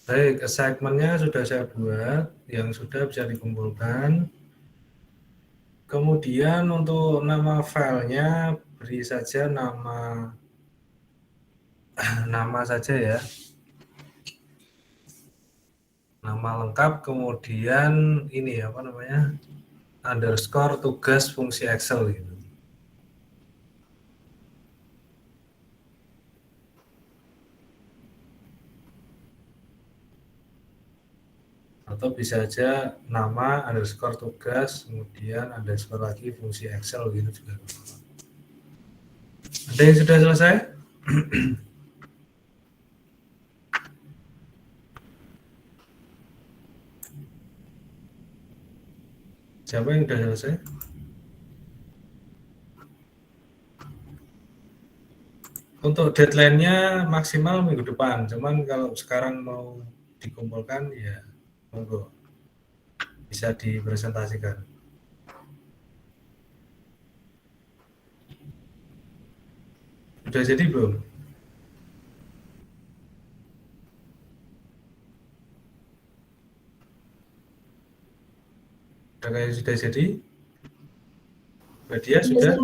Baik, assignment-nya sudah saya buat, yang sudah bisa dikumpulkan. Kemudian untuk nama filenya beri saja nama nama saja ya. Nama lengkap, kemudian ini apa namanya? Underscore tugas fungsi Excel gitu. Atau bisa aja nama underscore tugas, kemudian underscore lagi fungsi Excel gitu juga. Ada yang sudah selesai? Siapa yang sudah selesai? Untuk deadline-nya maksimal minggu depan, cuman kalau sekarang mau dikumpulkan ya monggo bisa dipresentasikan. Sudah jadi belum? Yang sudah jadi? Badia sudah?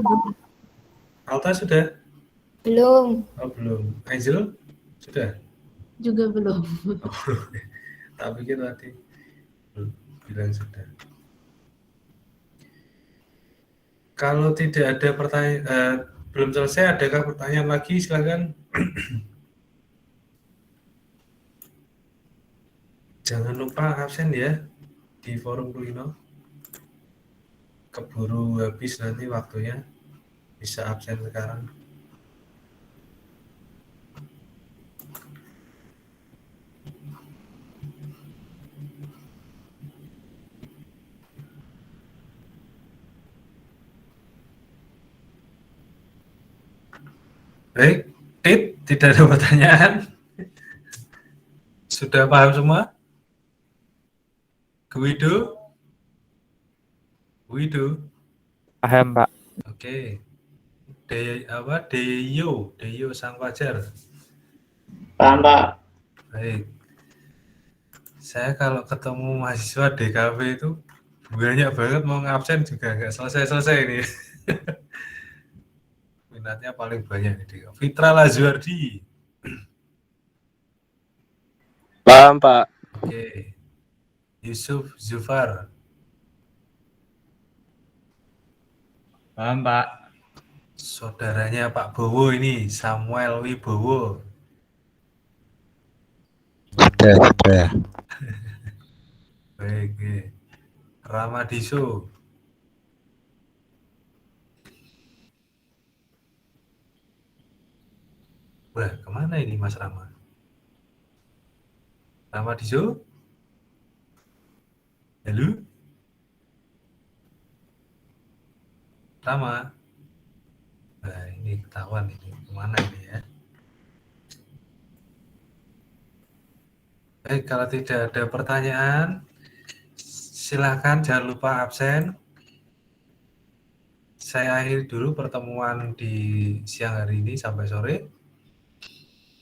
Alta sudah? Belum. Oh, belum. Angel sudah? Juga belum. Oh, tak pikir tadi bilang sudah. Kalau tidak ada pertanyaan, belum selesai, adakah pertanyaan lagi? Silakan. Jangan lupa absen ya di forum Kulino. Keburu habis nanti waktunya, bisa absen sekarang. Baik, tidak ada pertanyaan. Sudah paham semua? Widu? Paham, Pak. Oke. Deyo Sang Fajar. Paham, Pak. Baik. Saya kalau ketemu mahasiswa DKV itu banyak banget mau ngabsen juga nggak selesai ini. Minatnya paling banyak di Fitra Lazuardi. Paham, Pak. Oke. Yusuf Zufar. Paham, Pak. Saudaranya Pak Bowo ini, Samuel Wibowo. Sudah. Baik, baik. Ramadiso. Wah, kemana ini Mas Rama? Ramadiso? Halo? Rama? Nah, ini ketahuan ini. Kemana ini ya? Baik, kalau tidak ada pertanyaan, silakan jangan lupa absen. Saya akhiri dulu pertemuan di siang hari ini sampai sore.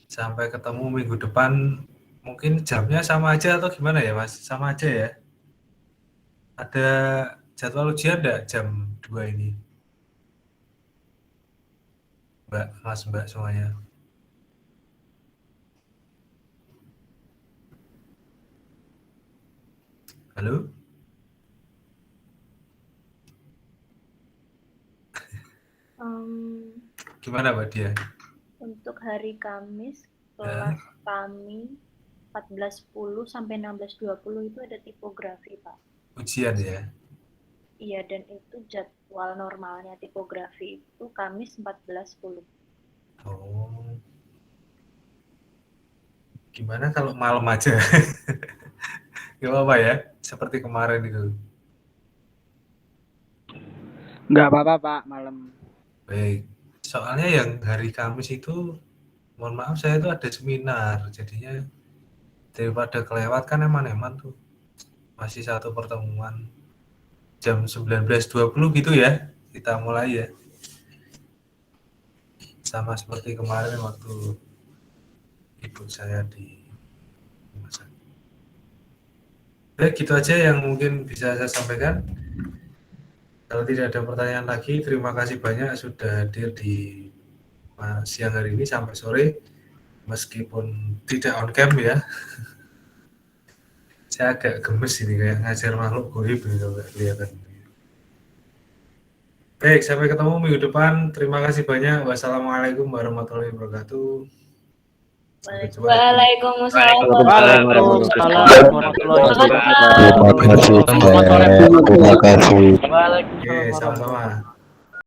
Sampai ketemu minggu depan. Mungkin jamnya sama aja atau gimana ya Mas? Sama aja ya? Ada jadwal ujian enggak jam 2 ini? Mbak, Mas, Mbak semuanya. Halo? Gimana Mbak Dia? Untuk hari Kamis, Ya. kelas kami 14.10 sampai 16.20 itu ada tipografi, Pak. Ujian ya? Iya, dan itu jadwal normalnya tipografi itu Kamis 14.10. Oh. Gimana kalau malam aja? Gak apa-apa ya? Seperti kemarin itu. Nggak apa-apa Pak, malam. Baik. Soalnya yang hari Kamis itu, mohon maaf saya itu ada seminar. Jadinya daripada kelewat kan eman-eman tuh. Masih satu pertemuan. Jam 19.20 gitu ya. Kita mulai ya. Sama seperti kemarin waktu ibu saya di rumah sakit. Baik, gitu aja yang mungkin bisa saya sampaikan. Kalau tidak ada pertanyaan lagi, terima kasih banyak sudah hadir di siang hari ini sampai sore. Meskipun tidak on cam ya. Saya agak gemes ini kayak ngajar makhluk goib gitu, nggak kelihatan. Baik, sampai ketemu minggu depan. Terima kasih banyak. Wassalamualaikum warahmatullahi wabarakatuh. Sampai jumpa. Waalaikumsalam Waalaikumsalam warahmatullahi wabarakatuh. Terima kasih. Selamat sore. Terima kasih. Oke, sama-sama.